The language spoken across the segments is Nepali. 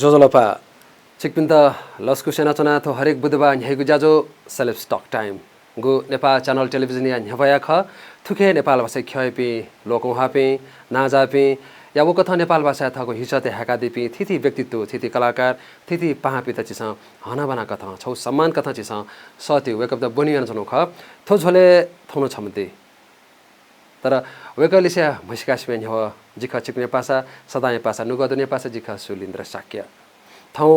जोजोलपा चिकपिन्ता लस्कु सेना चना थो हरेक बुधबार न्यायगु जाजो सेलेब्स टक टाइम गु नेपाल च्यानल टेलिभिजन या न्यावया ख थुके नेपाल भाषा ख्याइपि लोकौ हापि नाजापि या वो कथा नेपाल भाषा थको हिचते हाका दिपि थिति व्यक्तित्व थिति कलाकार थिति पाहापि त चिसा हना बना कथा छौ सम्मान कथा चिसा सति वेक अफ द बनियन जनो ख थो झोले थौनो छमते तर वेकलिसे मस्कासमेन हो जिखा चिकने पासा सदाय पासा नुगदने पासा जिखा सुलिन्द्र शाक्य थौ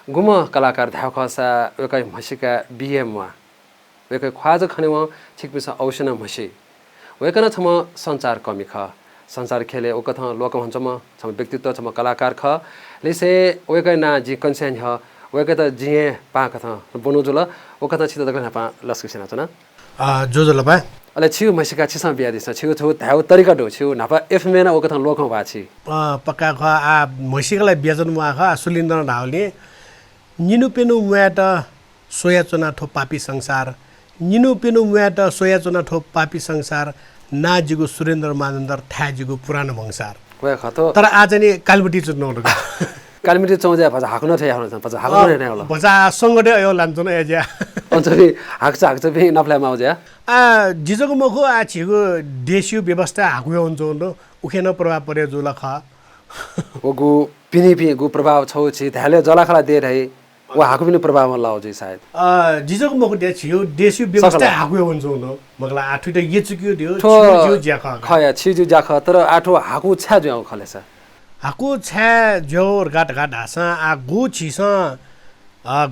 गुम कलाकार धाव खसा वेकै मसिका बीएम वा वेकै ख्वाज खनेवा छिकपिसा औसन मसी वेकन छम संचार कमी ख संसार खेले ओ कथा लोक हुन्छ म छम व्यक्तित्व छम कलाकार ख लेसे वेकै ना जि कन्सेन ह वेकै त जिए पा कथा बनु जुल ओ कथा छित दगन पा लस्कुसेना छना जोजोलपा अले छिउ मसिका छिसा बिया दिस छिउ छु धाउ तरिका दो छिउ नापा एफ मेना ओ कथा लोक भाछि पक्का ख आ मसिकालाई बेजन मुआ ख सुलिन्द्र ढाउले निनु पेनु मुया त सोया चना थो पापी संसार निनु पेनु मुया त सोया चना थो पापी संसार नाजिगु सुरेन्द्र मानन्दर थाजिगु पुरानो वंसार वे खतो तर आज नि कालबटी चुन्नु हो कालमिटी चौजा भजा हाक्न थे हाक्न भजा हाक्न नै होला भजा संगडे अयो लान्छ न एज्या अन्तरी हाक्छ बे नफला माउज्या जिजको मखो आ छिगु देशियो व्यवस्था हाकुयो हुन्छ न उखेन प्रभाव पर्यो जुल ख ओगु पिनिपि गु प्रभाव छौ छि धाले जलाखला दे रहे वा हाकु पनि प्रभावमा लाउ जी सायद जिजको मखो दे छियो देशियो व्यवस्था हाकुयो हुन्छ न मगला आठु त येचुक्यो दियो छिजु ज्याख खया छिजु ज्याख तर आठो हाकु छ्या ज्याउ खलेछ हाकु छ्या जोर गाट गाट हासा आ गु छिस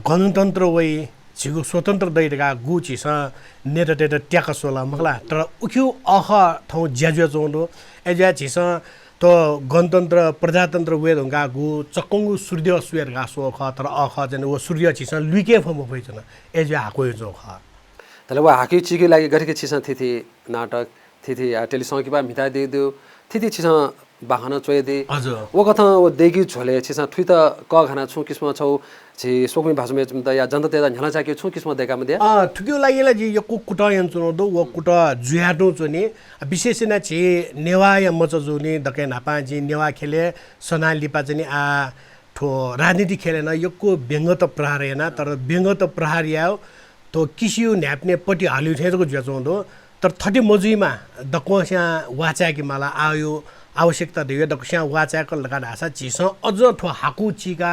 गणतन्त्र वइ छिगु स्वतन्त्र दैका गु छिस नेता टेटा ट्याक सोला मगला तर उख्यु अख थौ ज्याज्या जोंदो एज्या छिस त गणतन्त्र प्रजातन्त्र वेदंगा गु चक्कंगु सूर्य सुयर गा सो ख तर अख जन वो सूर्य छिस लुके फम भइछन एज्या हाकु जो ख तले वा हाकि चिके लागि गरेको छिस थिथि नाटक थिथि टेलिसंग कि बा मिटा दे दु थिथि छिस बाहना चोय दे वो कथा वो देगी झोले छिसा थुइ त क घना छु किस्म छौ छि सोकमी भाषामे त या जनता तेदा झला चाके छु किस्म देका मध्ये ठुक्यो लागिला जी यो कुटा यन्चनो दो वो कुटा जुयाडो चोनी विशेष न छि नेवा या मचजुनी दके नापा जी नेवा खेले सना लिपा चाहिँ आ ठो राजनीति खेलेन योको व्यङ्गत प्रहार हैन तर व्यङ्गत प्रहार याउ तो किसियो न्याप्ने पटी हाल्यो थेजको ज्याचोंदो तर 30 मजुइमा दकोस्या वाचा कि मला आयो आवश्यकता दियो दक्ष्या वाचाको लगा ढासा चिस अझ ठो हाकु चिका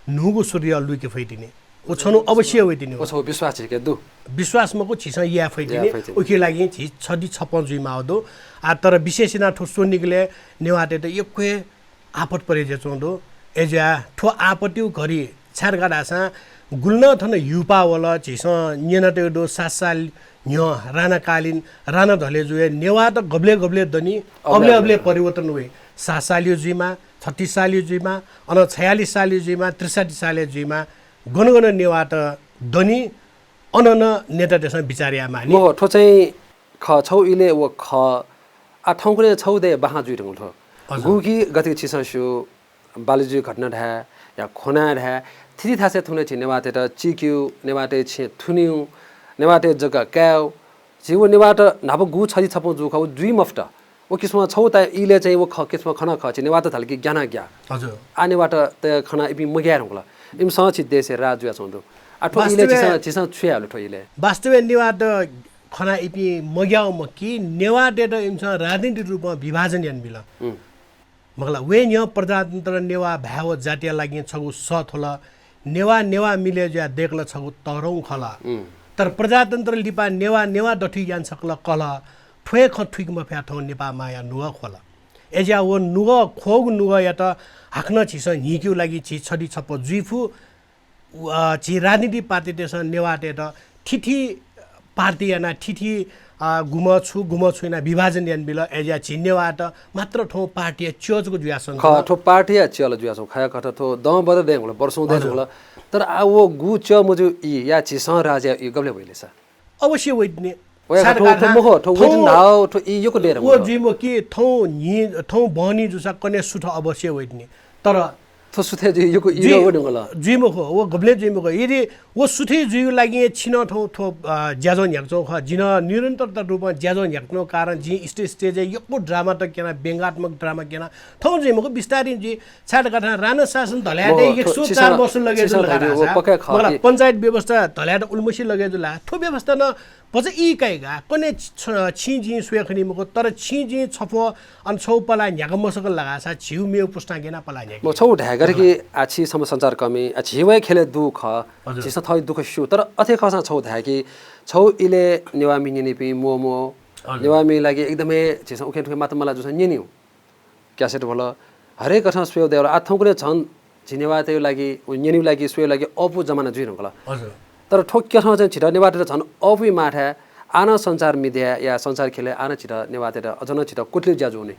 नुगु सूर्य लुके फैदिने ओ छनु अवश्य होइदिने ओ छ विश्वास छ के दु विश्वास मको चिस या फैदिने ओके लागि छि 6 जुइमा आउदो आ तर विशेषना ठो सोनिगले नेवाटे त एकै आपत परे जे चोंदो एजा ठो आपट्यु घरी छारगा ढासा गुल्न थन युपा वला चिस नियनटे दो 7 साल न्यो राणाकालीन राणा धले जुए नेवा त गब्ले गब्ले दनी अब्ले परिवर्तन हुए 7 सालियो जुइमा 36 सालियो जुइमा अन 46 सालियो जुइमा 63 सालियो जुइमा गनगन नेवा त दनी अनन नेता देश विचारिया मानि म ठो चाहिँ ख छौ इले व ख आ ठौकुले छौ दे बहा जुइरङ ठो गुकी गति छिससु बालुजु घटना ढा या खोना ढा थिथि थासे थुने छि नेवाते त चिक्यु नेवाते छि थुनिउ नेवाटे जग्गा क्याउ जीव नेवाट नाब गु छदि छपौ जुखौ दुई मफ्ट ओ किस्म छौ त इले चाहिँ वो ख किस्म खना ख छि नेवाट थलकी ज्ञान ज्ञा हजुर आ नेवाट त खना इपि मग्या रंगला इम स छि देश राजु छौदो आठो इले छिस छुयालो ठो इले वास्तव नेवाट खना इपि मग्याउ म कि नेवाटे त इम स राजनीतिक रूपमा विभाजन यान बिल मगला वे न्य प्रजातन्त्र नेवा भाव जातीय लागि छगु सथ होला नेवा मिले ज्या देखल छगु तरौ खला तर प्रजातन्त्र लिपा नेवा दठी ज्ञान सकल कल ठुए खठुइकमा फ्याथौ नेपा माया नुवा खोला एजा वो नुवा खोग नुवा या त हाक्न छिस हिक्यु लागि छि छडी छप जुइफु छि राजनीति पार्टी देश नेवाटे त ठिठी पार्टी याना ठिठी गुम छुइना विभाजन यान बिल एजा छि नेवा त मात्र ठौ पार्टी चोजको जुयासन ख ठौ पार्टी चल जुयासौ खया खट थो दम बद दे होला वर्षौ दे होला तर आ वो गु च मुजु इ या छि स राजा इ गबले भइलेछ अवश्य वइदने ठो मखो ठो वइदन नाउ ठो इ योको डेर वो जिमो कि थौ बहनी जुसा कने सुठ अवश्य वइदने तर थो सुथे जी यो को इरो वो डंगला जुइमो वो गबले जुइमो यदि वो सुथे जुइउ लागि छिन ठौ थो ज्याजो न्याक्चो ख जिन निरन्तरता रूपमा ज्याजो न्याक्नो कारण जि स्टेज यको ड्रामा त केना व्यङ्गात्मक ड्रामा केना थौ जुइमो बिस्तारै जि छाड गाठा राणा शासन धल्याडे 104 वर्ष लगे जुला पञ्चायत व्यवस्था धल्याड उल्मुसी लगे जुला थो व्यवस्था न पछि इ काइगा कने छिजी सुयखनी मको तर छिजी छफो अन छौ पला न्याक मसक लगा सा छिउ मेउ पुस्ता गेना पला न्याक म छौ ढागर कि आछि सम संचार कमी छिवै खेले दुख छिस थै दुख सु तर अथे खसा छौ धा कि छौ इले नेवामी निपि मोमो नेवामी लागि एकदमै छिस उखे ठुके मात्र मलाई जुस निनिउ क्यासेट भल हरेक कथा सुयो देउला आथौकुले छन् झिनेवा त्यो लागि निनिउ लागि सुयो लागि अपु जमाना जुइन होला हजुर तर ठोक्केसँग चाहिँ छिटो नेवाटेर छन् अफी माठा आन सञ्चार मिडिया या सञ्चार खेले आन छिटो नेवाटेर अझन छिटो कोट्लिउ ज्याजु हुने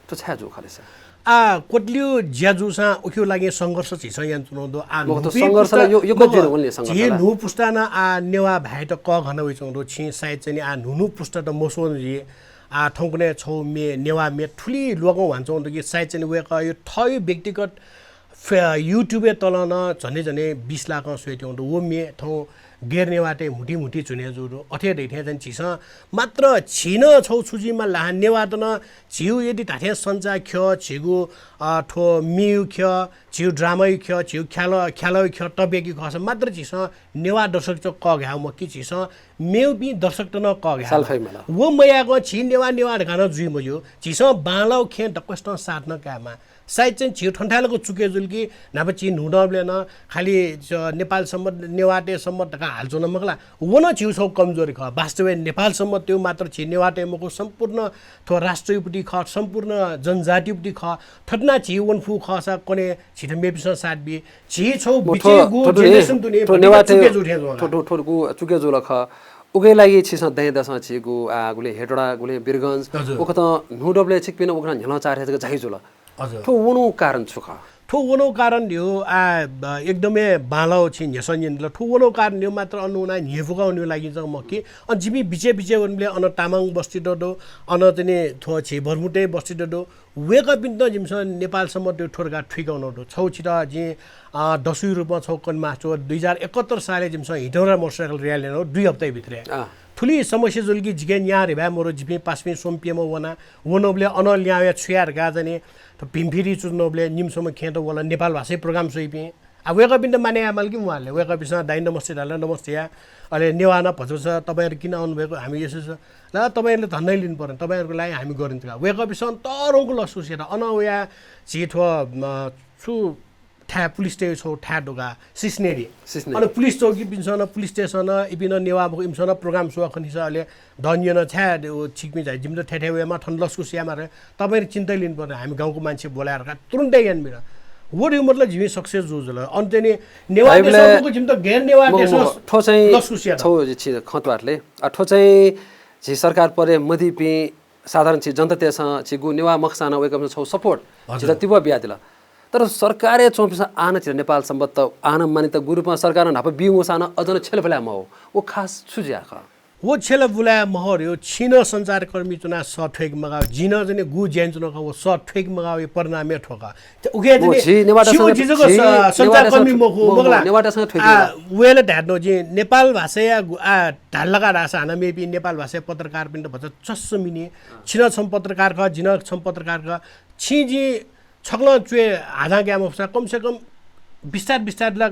त्यो छ्याजु खालेछ कोट्लिउ ज्याजुसा उख्यो लागि संघर्ष छिस यान चुनौदो संघर्षलाई यो गजिरो हुने संघर्ष जे नु पुस्ताना नेवा भाइ त क घन होइ चौदो छि सायद चाहिँ नुनु पुस्ता त मोसोन जी ठौकुने छौ मे नेवा मे ठुली लोगौ भन्छौ कि सायद चाहिँ वे यो थय व्यक्तिगत युट्युबे तलन झने 20 लाख स्वेट्यौं वो मे थौ गेर्नेवाटे मुठी चुने जुरो अथे दैथे जन छिस मात्र छिन छौ छुजीमा ला नेवातन छिउ यदि ताथे सञ्चा ख्य छिगु ठो मिउ ख्य छिउ ड्रामै ख्य छिउ ख्याल ख्य तबेकी खस मात्र छिस नेवा दर्शक च क घाउ म कि छिस मेउ बि दर्शक त न क घाउ वो मयाको छि नेवा गान जुइ मयो छिस बालाउ खे डक्कस्ट साट्न कामा सायद चाहिँ छिउ ठन्ठालको चुके जुल्की नभए छि नुडबले न खाली नेपालसम्म नेवाटेसम्म ढका हाल्छौ न मगला वन छिउ छौ कमजोरी ख वास्तवै नेपालसम्म त्यो मात्र छि नेवाटे मको सम्पूर्ण थो राष्ट्रियपति ख सम्पूर्ण जनजातिपति ख थट्ना छि वनफु खसा कोने छिट मेपिस साटबी छि छौ बिचे गु जेनेरेसन दुने नेवाटे ठोठोको चुके जुल ख उगे लागि छिस दहे दस छिगु गुले हेटडा गुले बिरगंज उख त नुडबले छिकपिन उख झला चारे जाइ जुल ठो वनो कारण छु ख ठो वनो कारण यो एकदमै बालाउ छि न्यसन ठो वनो कारण यो मात्र अनुना न्यफुगाउनु लागि ज म कि on Jimmy बिचे वनले on Tamang Basti ददो on चाहिँ थो छि भरमुटे बस्ती ददो वेक अप इन द जिमस नेपालसम्म त्यो ठोरगा ठिकाउनु दो छौ छिटा जि 10 रुपैयाँ छौ कन माछो 2071 साले जिमस हिटौरा मोटरसाइकल र्याली हो 2 हप्ता भित्र ठुली समस्या जुल्की जिगे न्या रे भा मोरो जिपी पासमी सोमपिएमा वना वनोबले अनल ल्यावे छुयार गाजने त भिमफिरी चुनोबले निमसम्म खेतो वला नेपाल भाषै प्रोग्राम सोइपि वेक अप इन द माने आमल कि उहाँले वेक अप इस दाइ नमस्ते डाल नमस्ते या अहिले नेवाना भजो छ तपाईहरु किन आउनु भएको हामी यसो छ ल तपाईहरुले धन्दै लिनु पर्यो तपाईहरुको लागि हामी गरिन्छ वेक अप इस तरौको लसुसेर अनवया छिठो छु ठ्या पुलिस स्टेसन छौ ठ्या ढोगा सिस्नेरी अनि पुलिस चौकी पिन्छन पुलिस स्टेसन इपिन नेवाको इमसन प्रोग्राम सो खनिस अहिले धन्यन छ्या छिकमी जाइ जिम त ठेठेवेमा ठन लसुसियामा रे तपाईहरु चिन्तै लिनु पर्यो हामी गाउँको मान्छे बोलाएर तुरुन्तै यान मिरा वो यो मतलब जिमी सक्सेस जुजुल अन्त नि नेवा देशको जिम त गैर नेवा देश ठो चाहिँ लसुसिया छौ छि खतवारले ठो चाहिँ जी सरकार परे मदिपि साधारण छि जनता तेस छिगु नेवा मखसाना वेकम छौ सपोर्ट छि तिबो बिया दिला तर सरकारे चौपिसा आन छि नेपाल सम्बत आन मानित गुरुपमा सरकार नाप बिउ साना अजन छेलफला म हो ओ खास सुज्या ख वो छेल बुला महर यो छिन संचार कर्मी चुना सठेक मगा जिन जने गु ज्यान चुना वो सठेक मगा यो परिणाम ठोका उगे जने छिउ जिजको संचार कर्मी मखो मगला नेवाटासँग ठोक वेले ढाड्नो जि नेपाल भाषा या ढाल्लगा रासा हाना मेबी नेपाल भाषा पत्रकार पिन भन्छ चस्स मिने छिन छम पत्रकार ख जिन छम पत्रकार ख छिजी छक्ल चुए आधा ग्याम कम से कम बिस्तार ला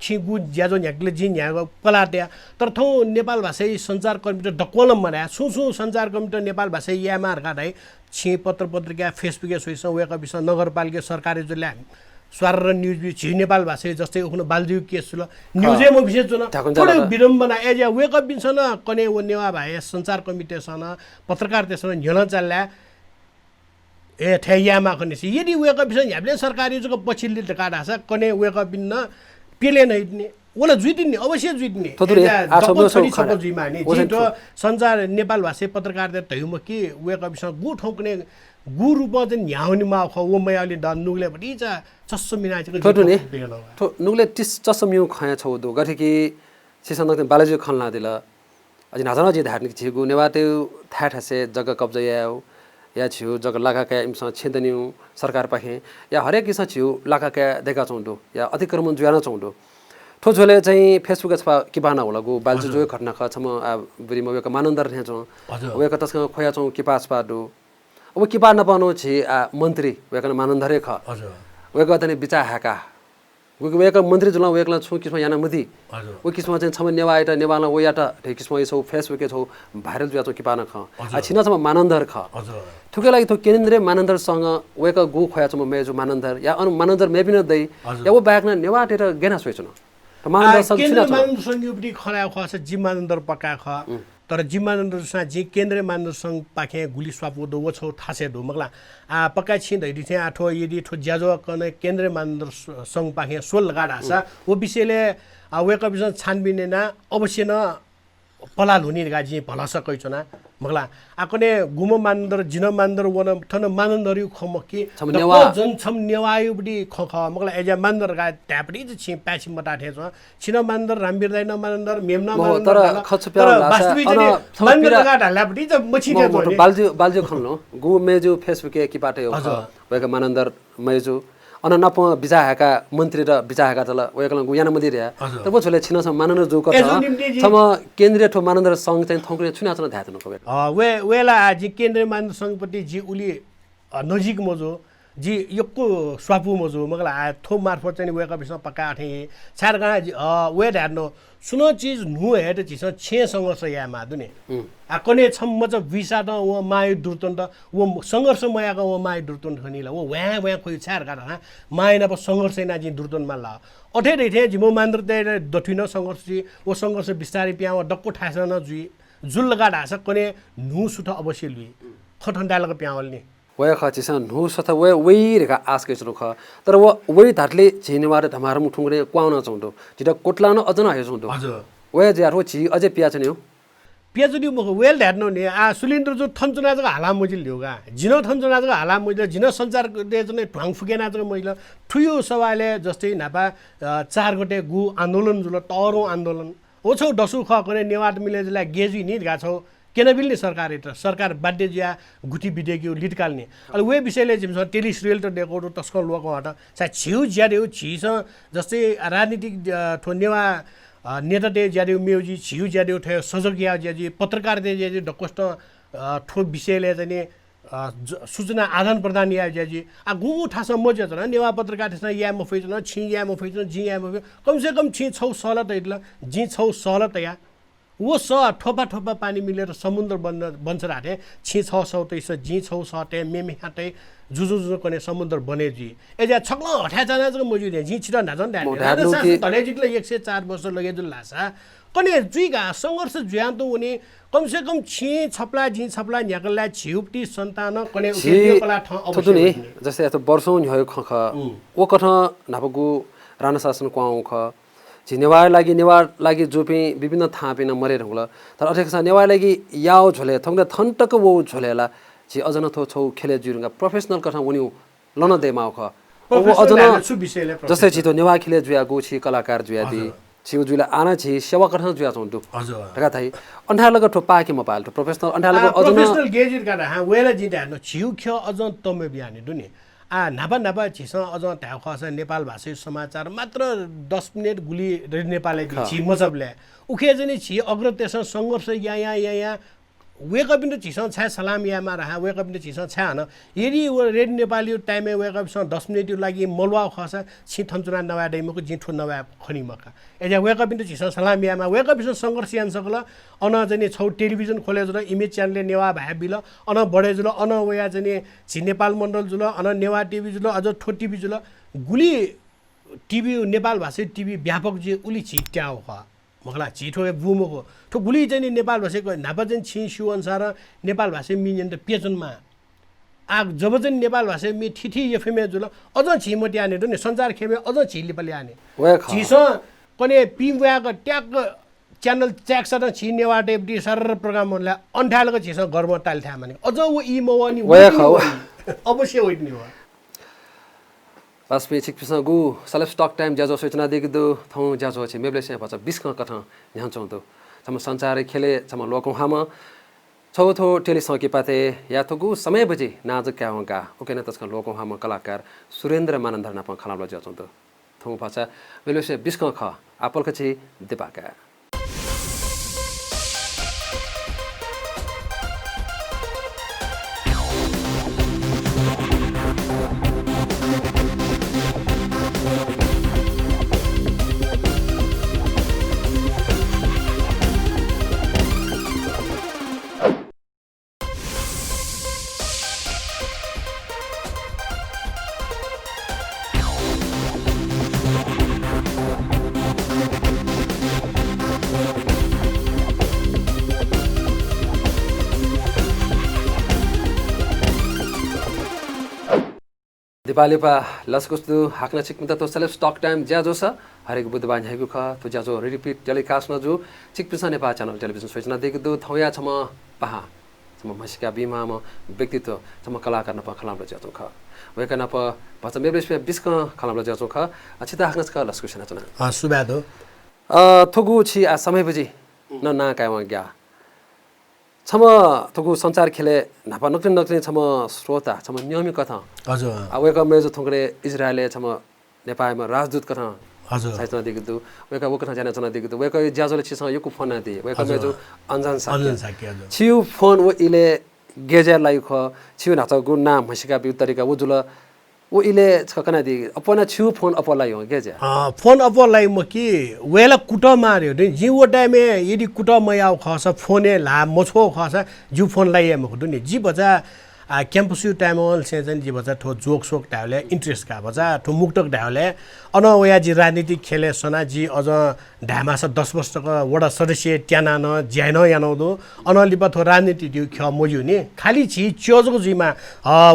छिगु ज्याजो न्याकले जिन न्याको पलाट्या तर थौ नेपाल भाषा संचार कर्मी त डक्वलम मना सुसु संचार कर्मी त नेपाल भाषा यामार गाडै छि पत्रिका फेसबुक सोइस वेक अफिस नगरपालिका सरकारी जुले स्वार र न्यूज बि छि नेपाल भाषा जस्तै उखन बालदिउ केस ल न्यूजै म विशेष जुन थोरै विडम्बना एज वेक अफ बिसन कने व नेवा भाइ संचार कमिटी सन पत्रकार तेसन न्यन चल्ला ए ठ्यायामा खनेसी यदि वेक अफ बिसन हामीले सरकारी जुको पछिल्ले काडा छ कने वेक अफ बिन पेले नै ओला जुइदिने अवश्य जुइदिने छोडी जुइमा नि जितो संचार नेपाल भाषा पत्रकार त हयुम कि वेक अफ बिसन गु ठोक्ने गु रूपमा चाहिँ न्याउनी मा ख ओ मै अलि द नुगले बडी छ चस्सो मिना छ नुगले टिस चस्सो मिउ खया छौ दो गथे कि सिसन त बालाजी खल्ला दिला अझ नाजना जी धार्मिक छिगु नेवाते थाठासे जग्गा कब्जा याउ या छिउ जग लागाका इमसँग छेदनिउ सरकार पाखे या हरेक किसिम छिउ लागाका देखा चौंडो या अतिक्रमण जुयाना चौंडो ठो झोले चाहिँ फेसबुक छपा कि बाना होला गु बालजु जो घटना ख छम बुरी मवेका मानन्दर थे छौ वेका तस्क खोया छौ कि पास पाडु अब कि पा नपाउनु छि मन्त्री वेका मानन्दरे ख वेका तने बिचा हाका वेका मन्त्री जुला वेकला छु किस्म याना मधि ओ किस्म चाहिँ छम नेवा आइटा नेवाला ओ याटा ठे किस्म यसो फेसबुक छौ भाइरल जुया छौ कि पाना ख छिना छम मानन्दर ख थुके लागि थो केन्द्रीय मानन्दर सँग वेका गु खोया छम मेजु मानन्दर या अनु मानन्दर मेबिन दै या ओ बागना नेवा टेर गेना सोइछ न मानन्दर सँग छिना मानन्दर सँग युपटी खरा खस जिमानन्दर पका ख तर जिमानन्दर सँग जि केन्द्रीय मानन्दर सँग पाखे गुली स्वापो दो वो छौ थासे दो मगला पक्का छिन दै थे आठो यदि ठो ज्याजो कने केन्द्रीय मानन्दर सँग पाखे सोल लगाडा छ वो विषयले वेक विषय छानबिन न अवश्य न पलाल हुने गाजी भला सकै छ न मगला आकने गुम मानन्दर जिन मानन्दर वन थन मानन्दर खमकी जन छम नेवायु बडी खख मगला एजा मानन्दर गा ट्यापडी छि प्याछि मटा थे छ छिन मानन्दर रामबिरदाइ न मानन्दर मेमना मानन्दर तर खचप्या लासा मानन्दर गा ढालापडी त मछि थे छ बालजु खल्नु गु मेजु फेसबुक के पाटे हो वेका मानन्दर मेजु अन नप बिचाहाका मन्त्री र बिचाहाका तल वेकला गुयाना मदिरिया तब छोले छिन सम मानन्दर जो कथ सम केन्द्रीय ठो मानन्दर संघ चाहिँ थोंक्रे छुना छन धातन को वेला जि केन्द्रीय मानन्दर संघपट्टि जि उली नजिक मजो जी यक्को स्वापु मजो मगला थो मार्फत चाहिँ वेका विषय पक्का आथे छार गना वे धार्नो सुनो चीज नु हेड चिस छे संघर्ष या मादुने आकने छम मज विसा त व माय दुर्तन त व संघर्ष मयाका व माय दुर्तन खनिला व व्या व्या खोइ छार गना माय न संघर्ष ना जि दुर्तन मा ला अठे रे जिमो मान्दर ते दठिन संघर्ष व संघर्ष बिस्तारै प्याव डक्को ठासन जुइ जुल लगा ढास कने नु सुठ अवश्य लुइ खठन्डा लगा प्यावल नि वय खचिसा नु सथ वय वइ रेका आस्के छु ख तर व वइ धाटले झिनेवार धमार मुठुङरे क्वाउन चौंडो जिटा कोटलान अजन आयो चौंडो वय ज्यारो छि अझै पिया छ नि पियाजुडी मख वेल ध्यान ने सुलिन्द्र जो थन्चुना जग हाला मजिल ल्योगा जिनो थन्चुना जग हाला मजिल जिनो संचार दे जने ढ्वाङ फुकेना जग महिला ठुयो सवाले जस्तै नापा 4 गते गु आन्दोलन जुल तरो आन्दोलन ओछौ दसु ख कने नेवाट मिलेजला गेजु नि गा छौ केन बिल्ने सरकार एट सरकार बाध्य ज्या गुठी बिडेग्यो लिटकाल्ने अनि वे विषयले जिमस टेली सिरियल त डेकोडो तस्क लोको हट सा छिउ ज्यादेउ छिस जस्तै राजनीतिक ठो नेवा नेता दे ज्यादेउ म्युजी छिउ ज्यादेउ थे सजगिया ज्याजी पत्रकार दे ज्याजी डकस्ट ठो विषयले चाहिँ सूचना आदान प्रदान या ज्याजी गु ठास मज छ नेवा पत्रकार छ या म फेज न छि या म फेज न जी या म कम से कम छि छौ सहलत इतला जी छौ सहलत या वो स ठोपा ठोपा पानी मिलेर समुद्र बन्छ राथे छि 600 तैस जी 600 ते मेमे हाते जुजु कने समुद्र बने जी एजा छक्ल हठा जाना जको मजु दे जी छिरा नाजन ध्यान तले जितले 104 वर्ष लगे जुल लासा कने जुइगा संघर्ष जुयान त उनी कम से कम छि छपला जी छपला न्याकला छिउपटी सन्तान कने उकेलियो कला ठ अवश्य जस्तै यस्तो वर्षौं भयो खख ओ कठ नापगु राणा शासन क्वाउ ख झि नेवार लागि जोपे विभिन्न थापिन मरेर होला तर अठेक्सा नेवार लागि याओ झोले थंगले थन्टक वो झोलेला झि अजन थो छौ खेले जुरुङा प्रोफेसनल कथा उनी लन देमाउ ख ओ अजन जस्तै छितो नेवा खेले जुया गु छि कलाकार जुया दि छिउ जुला आना छि सेवा कथा जुया छौ दु टका थाई अन्ठालग ठो पाके म पाल प्रोफेसनल अन्ठालग अजन प्रोफेसनल गेजिट का हा वेला जि ध्यान छिउ ख अजन तमे बिहानी दुनी नापा छिस अझ त्यहाँ खस नेपाल भाषी समाचार मात्र 10 मिनेट गुली नेपालले छि मजबले उखे जनि छि अग्रतेस संघर्ष या वेकअप इन छिस छ सलाम यामा रहा वेकअप इन छिस छ न यदि रेड नेपाली टाइममा वेकअप स 10 मिनेट लागि मलवा खस छि थन्चुना नवा दैमको जिठो नवा खनि मका एजा वेकअप इन छिस सलाम यामा वेकअप स संघर्ष यान सकल अन जनि छौ टेलिभिजन खोले जुल इमेज च्यानलले नेवा भए बिल अन बडे जुल अन वया जनि छि नेपाल मण्डल जुल अन नेवा टिभी जुल अझ ठो टिभी जुल गुली टिभी नेपाल भाषी टिभी व्यापक जे उली छिट्याउ ख मगला छिठो बुमको ठो गुली चाहिँ नेपाल भाषीको नापा चाहिँ छि सु अनुसार नेपाल भाषी मिनियन त पेजनमा जब चाहिँ नेपाल भाषी मि ठिठी एफएमए जुल अझ छिमटी आने नि संचार खेमे अझ छिली पले आने छिस कने पिवाको ट्याक च्यानल च्याक्स र छि नेवा टेपडी सर प्रोग्रामहरुलाई अन्ठालको छिस गर्म ताल थाहा माने अझ वो इ मवनी अवश्य होइन नि हो पासपे छिक पिसा गु सेलेब्स टक टाइम ज्याजो सूचना दिगदु थौ ज्याजो छि मेबले से भछ 20 कथा यहाँ चौं त सम संचार खेले सम लोकौ हाम छौथो टेली सौकी पाते या थोगु समय बजी नाजुक क्या होगा ओके न तस्का लोगों हम कलाकार सुरेंद्र मानंधर नापा खलाम ल जाचों तो थों भाषा वेलोसे बिस्क ख आपल कछि दिपाका दिपालीपा लसकुस्तु हाक्न चिकमिता तो सेलेब्स टक टाइम ज्याजो छ हरेक बुधबार ह्यागु ख तो ज्याजो रिपिट टेलिकास्ट न जो चिकपिसा नेपाल च्यानल टेलिभिजन सूचना दिएको दु थौया छम पहा छम मसिका बिमा म व्यक्तित्व छम कलाकार न प खलाम ल ज्याजो ख वेका न प भच मेबेस पे बिस्क खलाम ल ज्याजो ख अछिता हाक्न छ लसकुस न चना सुबादो थगु छि आ समय बजी न ना काय व ग्या छम थगु संचार खेले नापा नक्लिन नक्लिन छम श्रोता छम नियमित कथा हजुर वेका मेजो थोंगरे इजरायलले छम नेपालमा राजदूत कथा हजुर साइजना दिगु दु वेका वो कथा जाना चना दिगु दु वेका ज्याजोले छिस यो फोन ना दि वेका मेजो अनजान साक्य छिउ फोन वो इले गेजेर लाई ख छिउ नाच गु नाम मसिका बि तरिका वो जुल वो इले छकना दि अपना छिउ फोन अपलाई हो गेजे फोन अपलाई म कि वेला कुट मार्यो नि जी वो टाइम यदि कुट मयाउ खस फोने ला मछो खस जु फोन लाई म खुदु नि जी बजा क्याम्पस टाइम से जी बजा ठो जोक सोक ढाले इन्ट्रेस्ट का बजा ठो मुक्तक ढाले अन वया जी राजनीतिक खेले सना जी अझ ढामास 10 वर्षको वडा सदस्य ट्याना न ज्यान यानौदो अनलिप थो राजनीति दिउ ख मोजु नि खाली छि चोजको जिमा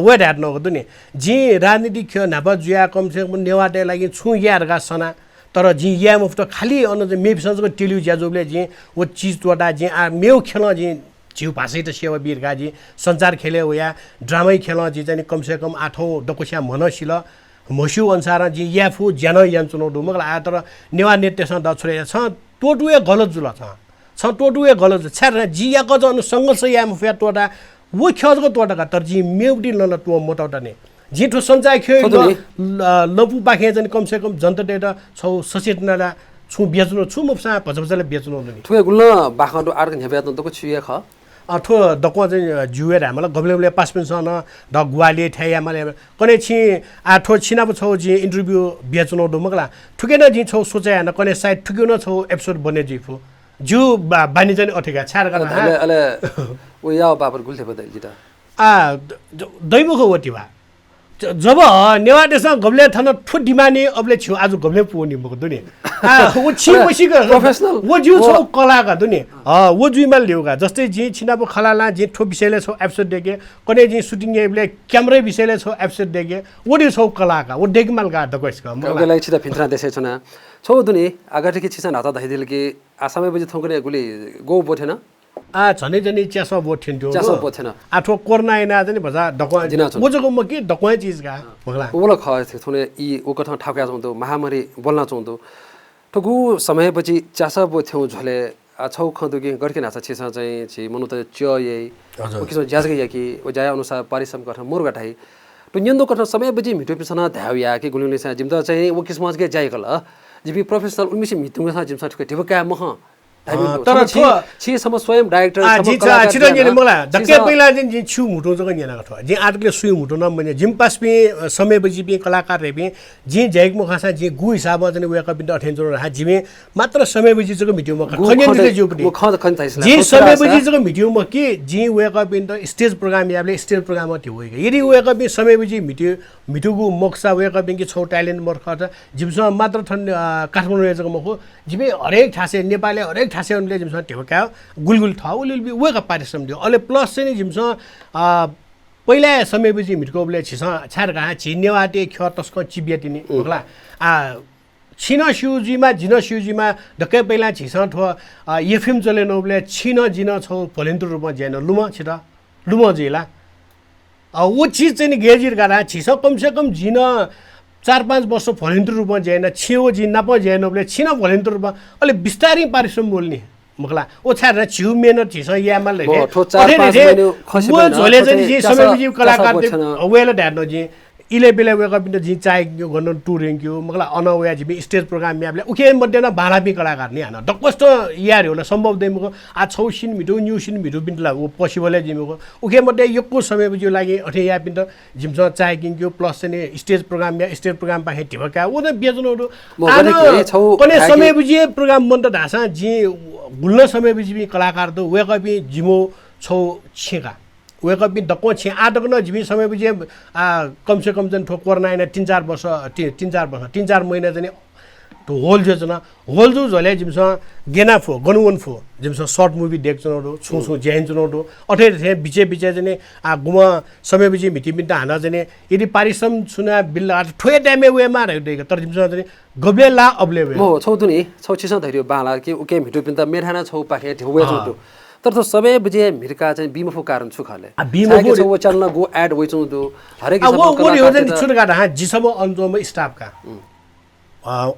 वे ढाट नगदु नि जी राजनीति ख नाबा जुया कम से कम नेवाटे लागि छु यारगा सना तर जी या मुफ्त खाली अन मेबिसको टेलिउ ज्याजोले जी वो चीज तोडा जी मेउ खेल जी जिउ भाषै त सेवा वीरगाजी संचार खेले हो या ड्रामै खेल जी चाहिँ कम से कम 8औं डकोस्या मनसिल मस्यु अनुसार जी याफु ज्यान यान चुनौ दुमगला आ तर नेवा नेत्यसँग दछरे छ टोटुए गलत जुल छ टोटुए गलत छ जी या क जन संघर्ष या मुफया टोटा वो खजको टोटा तर जी मेउडी न तो मोटाउटा ने जिठो संचार खेल लपु पाखे चाहिँ कम से कम जनता डेटा छौ सचेत नला छु बेच्नु छु मुफसा भजभजले बेच्नु नि ठुए गुल्न बाखडो आर्क न्हेब्या त को छिए ख अथो दको चाहिँ जुएर हामीलाई गब्लेले पास पेन्सन द गुवाले ठ्याया माले कने छि आठो छिनाप छौ जी इन्टरभ्यु बेच्नु डुमगला ठुकेन जी छौ सोचे न कने साइड ठुकेन छौ एपिसोड बने जिफु जु बानी चाहिँ अठेका छार गर्न अले ओ या बाबर गुल्थे बदल जिता दैवको वटिवा जब नेवाटेसँग गब्ले थाना ठु डिमाने अबले छु आज गब्ले पुनि मको दुनी वो छि बसिको प्रोफेसनल वो जिउ छौ कलाका दुनी वो जुइमा ल्याउगा जस्तै जी छिनाबो खलाला जी ठो विषयले छौ एपिसोड देखे कने जी सुटिङ एबले क्यामेरा विषयले छौ एपिसोड देखे वो दि छौ कलाका वो डेगमाल गा दगसका मलाई छिता फिन्त्रा देशै छना छौ दुनी आगाटिकी छिसा नाता दहिदिल कि आसामै बजे थोंगरे गुली गो बोथेन झनै झनै च्यासो बोट थिन्थ्यो च्यासो बोथेन आठो कोर्ना आइना चाहिँ भजा डक्वा मोजको म कि डक्वा चीज गा भगला ओला ख थोने ई ओ कथा ठाक्या छौं महामारी बोल्न छौं ठगु समय पछि च्यासा बोथ्यौ झले छौ खदुगी गडके नासा छिसा चाहिँ छि मनु त च्ययै ओ किसो ज्याजगे याकी ओ जाय अनुसार परिश्रम गर्न मोर गठाई तो न्यन्दो कथा समय पछि मिठो पिसना धाव्या कि गुलिले सा जिमता चाहिँ ओ किसमस के जाय कल जिबी प्रोफेसनल उनमिसे मिटुङ सा जिमसा ठके ठिबका मह तर छि सम स्वयं डाइरेक्टर सम कलाकार छिटो मला दक्के पहिला जिन छु मुटो जग न्याना गथो जि आर्टले सुइ मुटो न मने जिम पास पे समय बजी पे कलाकार रे पे जि जैक मुखासा जि गु हिसाब जने वेका बिन्द अठेन जोर हा जिमे मात्र समय बजी जग मिट्यो म खन्यले जो पनि जि समय बजी जग मिट्यो म कि जि वेका बिन्द स्टेज प्रोग्राम याबले स्टेज प्रोग्राम अति होइगा यदि वेका बि समय बजी मिट्योगु मक्सा वेका बिन कि छौ ट्यालेन्ट मर्ख त जिमसँग मात्र थन काठमाडौँ जग मखो जिमे हरेक ठासे नेपालले हरेक ठासे उनले जिमसँग ठेका गुलगुल था उले वेका पारिश्रम दियो अले प्लस चाहिँ जिमसँग पहिला समय बजी मिटकोबले छिसा छार गा छिन्नेवाटे ख तस्को चिबियाटिनी होला छिन शिवजीमा जिन शिवजीमा डक्कै पहिला छिसा ठो एफएम चलेनोबले छिन जिन छौ भोलेन्टर रूपमा ज्यान लुम छिटा लुम जिला वो चीज चाहिँ गेजिर गारा छिसा कम से कम जिन 4-5 वर्ष भोलेन्टर रूपमा ज्यान छियो जिन नप ज्यानोबले छिन भोलेन्टर रूपमा अले बिस्तारै पारिश्रम बोल्ने मगला ओ छार छिउ मेहनत छिस यामल रे ठो 4-5 महिना खसी वो झोले चाहिँ जी समय कलाकार वेल ढ्यानो जी इले बेले वेका बिन जी चाय गन टुरिङ क्यो मगला अनवया जी स्टेज प्रोग्राम म्याबले उके मध्ये न बालाबी कलाकार नि हान डकस्ट यार होला सम्भव दे मको आ छौसिन मिटु न्यूसिन मिटु बिनला ओ पसिबल जी मको उके मध्ये यको समय बुझ्यो लागि अठे या बिन जिमस चाय किन्क्यो प्लस चाहिँ स्टेज प्रोग्राम या स्टेज प्रोग्राम पाखे टिभका ओ त बेजनहरु कने समय बुझिए प्रोग्राम मन त ढासा जी गुल्न समय बुझिबी कलाकार त वेका बि जिमो छौ छेका वेकअप भी दक्को छे आटक न जिमी समय बुझे कम से कम जन ठोकर नाइन 3-4 वर्ष 3-4 महिना जने तो होल जो जना होल जो झले जिमस गेना फो गनुवन फो जिमस शॉर्ट मूवी देख चनोडो छु जैन चनोडो अठे थे बिचे जने गुम समय बुझे मिति मिटा हाना जने यदि पारिश्रम सुना बिल ठोए टाइममे वे मार देक तर जिमस जने गबले ला अबले वे मो छौ तुनी छौ छिस धरियो बाला के उके मिटु पिन त मेठाना छौ पाखे ठोवे छौ तर तो सबै बुझे मिरका चाहिँ बिमफो कारण छु खाले बिमफो वो चलना गो एड वइ छु दो हरेक सब वो यो चाहिँ छुन गाडा हा जिसब अन्जोम स्टाफ का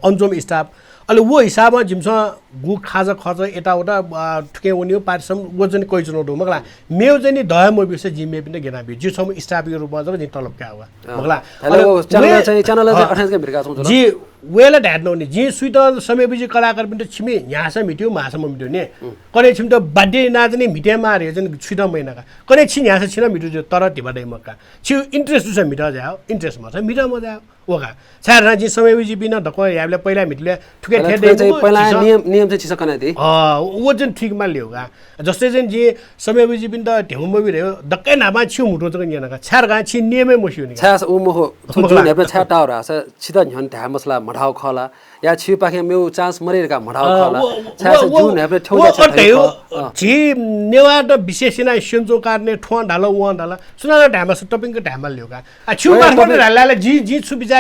अन्जोम स्टाफ अलि वो हिसाबमा जिमस गु खाजा खर्च एटाउटा ठुके उनियो पारिश्रम वजन कोइ चुनोडो मगला मेउ चाहिँ दय म बिसे जिमे पनि गेना बि जिसम स्टाफ यो रूपमा जब तलब का हुआ मगला हेलो च्यानल चाहिँ 28 का मिरका छु जी वेला ढ्याड्नो नि जी सुइत समय बिजी कलाकार पनि छिमे यहाँसम मिट्यो मासम मिट्यो नि कने छिम त बर्थडे नाच्ने मिट्या मारे जन छिट महिनाका कने छि यहाँस छिन मिट्यो तर टिबडै मक्का छि इन्ट्रेस्ट छ मिटा जाओ इन्ट्रेस्ट म छ मिटा म जाओ ओका छार जी समय बिजी बिना ढको याबले पहिला मिटले ठुके ठेडे पहिला नियम चाहिँ छिस कने दे वो जन ठीक मा ल्याउगा जस्तै जन जी समय बिजी बिन त ढेउ म बिरे दक्कै नामा छु मुटो त यनका छार गा छि नियमै मस्यो नि छास उ मो जुन हेप छा टावर आछ छिता झन ढा मसला मढाउ खला या छि पाखे मेउ चान्स मरेका मढाउ खला छास जुन हेप ठौजा छ जी नेवाड विशेषना सेन्जो कार्ने ठोन ढालो व ढाला सुना ढामा टपिङको ढामा ल्याउगा आ छु मार्फत ढालाले जी जी छु बिचारे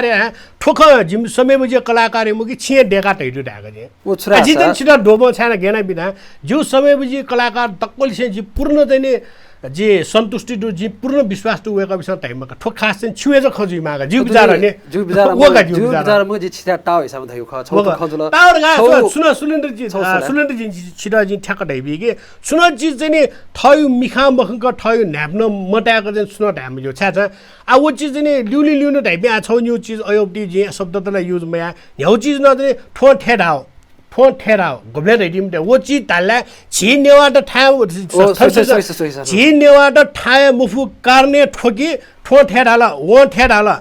ठोक जिम समय बुझे कलाकार मुकी छिए डेका टैटु ढाका जे ओ छुरा जितन छिटा डोबो छैन गेना बिना जो समय बुझे कलाकार तक्कल से जी पूर्ण चाहिँ जी सन्तुष्टि दु जी पूर्ण विश्वास दु वेका विषय टाइममा ठोक खास चाहिँ छुए ज खजु मागा जीव बिचार ने जीव बिचार म जी छिटा टाउ हिसाब धयो ख छौ खजुल टावर गा सुन सुलेन्द्र जी छिटा जी ठ्याक ढाइबी के सुन जी चाहिँ नि थयु मिखा मखक थयु न्याप्न मटाको चाहिँ सुन ढाम जो छा छ आ वो चीज चाहिँ ल्युन ढाइबी आ छौ न्यू चीज अयोप्टी जी शब्द तलाई युज मया ह्यौ चीज न चाहिँ ठो ठेडाओ फोन ठेराओ गबले रेडिम दे वो चीज ताला छि नेवाट ठाउ छि नेवाट ठाए मुफु कार्ने ठोकी ठो ठेडाला वो ठेडाला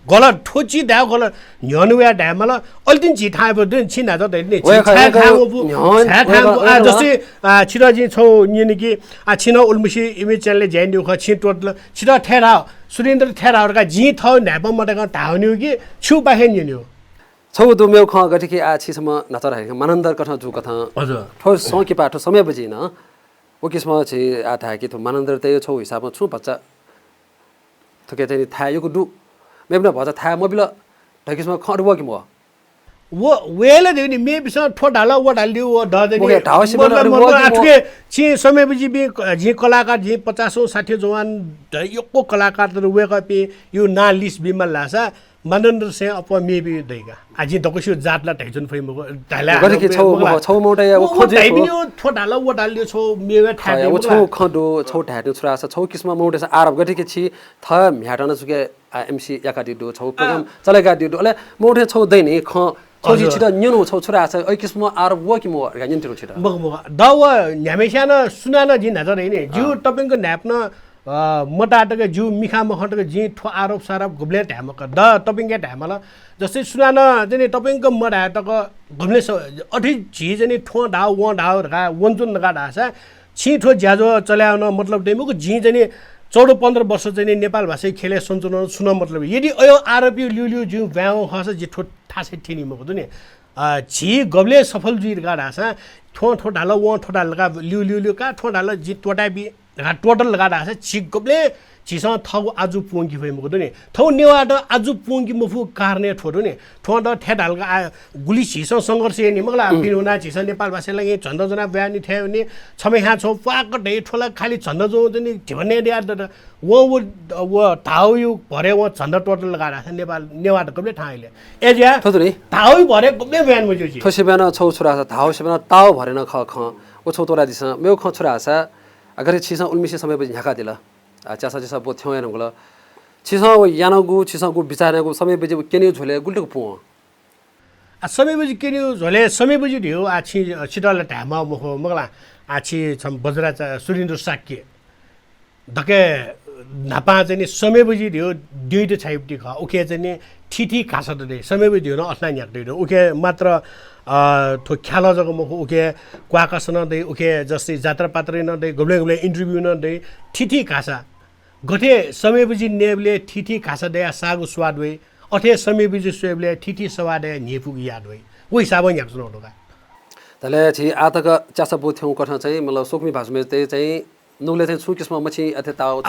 गलत ठोची दा गलत न्यनुया ढामला अल्टिन छि ठाए बदे छि ना त दैले छि ठाए खाउ छा ठाउ आ जस्तै छिरा जी छौ निने कि आ छिन उल्मुसी इमेज च्यानलले ज्यान दिउ ख छि टोटल छिरा ठेराओ सुरेन्द्र ठेराओका जी थौ न्याप मटेका ढाउन्यु कि छु बाहे निन्यु छौ दु मेउ ख गटिके आ छिसम नचर हेक मानन्दर कथा जु कथा हजुर ठो सौ कि पाठो समय बजी न ओ किसम छि आथा कि तो मानन्दर तय छौ हिसाबमा छु बच्चा थके चाहिँ था यो दु मेबना भजा था मोबिल ढकिसमा खडव कि म वो वेले देनी मे बिस ठोडाला वडाल्यो व दजनी ओके ढावसी बन आठके छि समय बजी बि जी कलाकार जी 50-60 जवान यको कलाकार त वेकपि यो ना लिस्ट बिमल लासा मानन्दर से अप मे बि दैगा आजि दकसु जातला ढाइजन फैम ढाला गरे छौ मोटा या खोजे हो ठोडाला वडाल्यो छौ मेवे ठाए वो छौ खडो छौ ढाट्यो छुरा छौ किसमा मोटे से आरब गरे छि थ म्याटन सुके एमसी याकाटी दो छौ प्रोग्राम चलेगा दियो अले मोटे छौ दैनी ख छोजी छिटा न्युनु छौ छुरा छ ए किसमा आरब व कि म गाइन तिरो छिटा मग दव न्यामेशान सुनान जिन नजर हैन जिउ टपिङको न्याप्न मटाटक जिउ मिखा मखटक जी ठो आरोप सारोप गुब्ले ढ्यामक द टपिङके ढ्यामला जस्तै सुनान चाहिँ टपिङको मटाटक गुब्ले अठी झी चाहिँ ठो ढाउ व ढाउ गा वन्जुन गा ढासा छि ठो ज्याजो चल्याउन मतलब डेमुको जी चाहिँ 14-15 वर्ष चाहिँ नेपाल भाषा खेले सञ्चालन सुन मतलब यदि अयो आरोपी ल्यु जिउ व्याउ खस जी ठो ठासे ठिनी मको नि झी गब्ले सफल जुइर गा ढासा ठो ठो ढाल व ठो ढाल गा ल्यु का ठो ढाल जी टोटा बि टोटल लगा ढासा छि गब्ले छिसा थौ आजु पोंगी भइ मको नि थौ नेवाड आजु पोंगी मफु कारने ठोडो नि ठो द ठेडालगा गुली छिसा संघर्ष नि मगला पिनुना छिसा नेपाल भाषालाई झन्द जना बयानी थ्यो नि छमे हा छौ पाक ढे ठोला खाली झन्द जो नि ढिवने दिया द वो ताउ यु भरे वो झन्द टोटल लगा ढासा नेपाल नेवाड गब्ले ठाइले एज्या थोदरी ताउ भरे गब्ले बयान मजो छि थोसे बयान छौ छुरा ताउ से बयान ताउ भरे न ख ख ओ छोतोरा दिस मेउ ख छोरा आसा अगर छिसा उल्मिसे समय बजी झका दिला चासा चासा बो थ्यो हेरंगल छिसा यानगु छिसा गु बिचारगु समय बजी केनि झोले गुल्टु पु समय बजी केनि झोले समय बजी दियो आछि छिटल ढामा मखो मगला आछि छम बजरा सुरेन्द्र शाक्य धके नापा चाहिँ समय बजी दियो दुईटे छाइपटी ख उखे चाहिँ ठिठी खास दे समय बजी दियो न असना न्याक दियो उखे मात्र थो ख्याल जग मखो उखे क्वाकास न दे उखे जस्तै जात्रा पात्र न दे गब्ले गब्ले इन्टरभ्यु न दे ठिठी खासा गथे समय बजी नेबले ठिठी खासा दे सागु स्वाद वे अथे समय बजी स्वेबले ठिठी स्वाद दे नेफु याद वे ओ हिसाब न्याक सुनो ढोका तले छि आतक चासा बो थ्यौ कठा चाहिँ मतलब सोकमी भाषमे चाहिँ नुले चाहिँ छु किस्म मछि अथे ताओ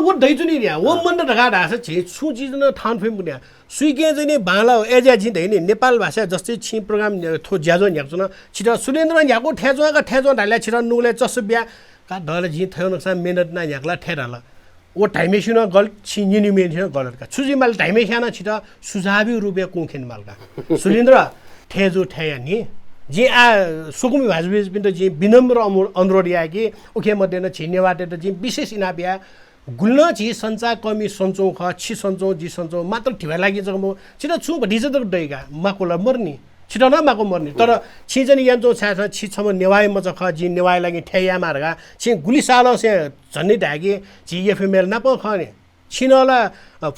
वो दैजुनी न्या वो मन ढगा ढास छि छु जिन थान फेम बुन्या सुइके चाहिँ बाला एजा जि दैनि नेपाल भाषा जस्तै छि प्रोग्राम थो ज्याजो न्याक छन छिटा सुरेन्द्र न्याको ठेजो ढाले छिटा नुले चसब्या का दले जि थयो नक्सा मेहनत ना न्याकला ठेराला ओ टाइमेसिन गल छिनिनि मेन गलत का छुजि माल टाइमेसिना छिटा सुझावी रुपे कुखेन मालका सुरेन्द्र ठेजो ठया नि जे सुकुमी भाजबीज पिन त जे विनम्र अनुरोध या कि उखे मध्ये न छिनेवाटे त जे विशेष इनाबिया गुल्न छि संचा कमी सन्चौ ख छि सन्चौ जी सन्चौ मात्र ठिवा लागि जग म छिटो छु भटी त दैगा माकोला मर्नी छिटो न माको मर्नी तर छि जनि यान्चो छा छि छम नेवाई मच ख जी नेवाई लागि ठेया मारगा छि गुली सालो से झन्नी ढागे जी एफएमएल न प खने छिनला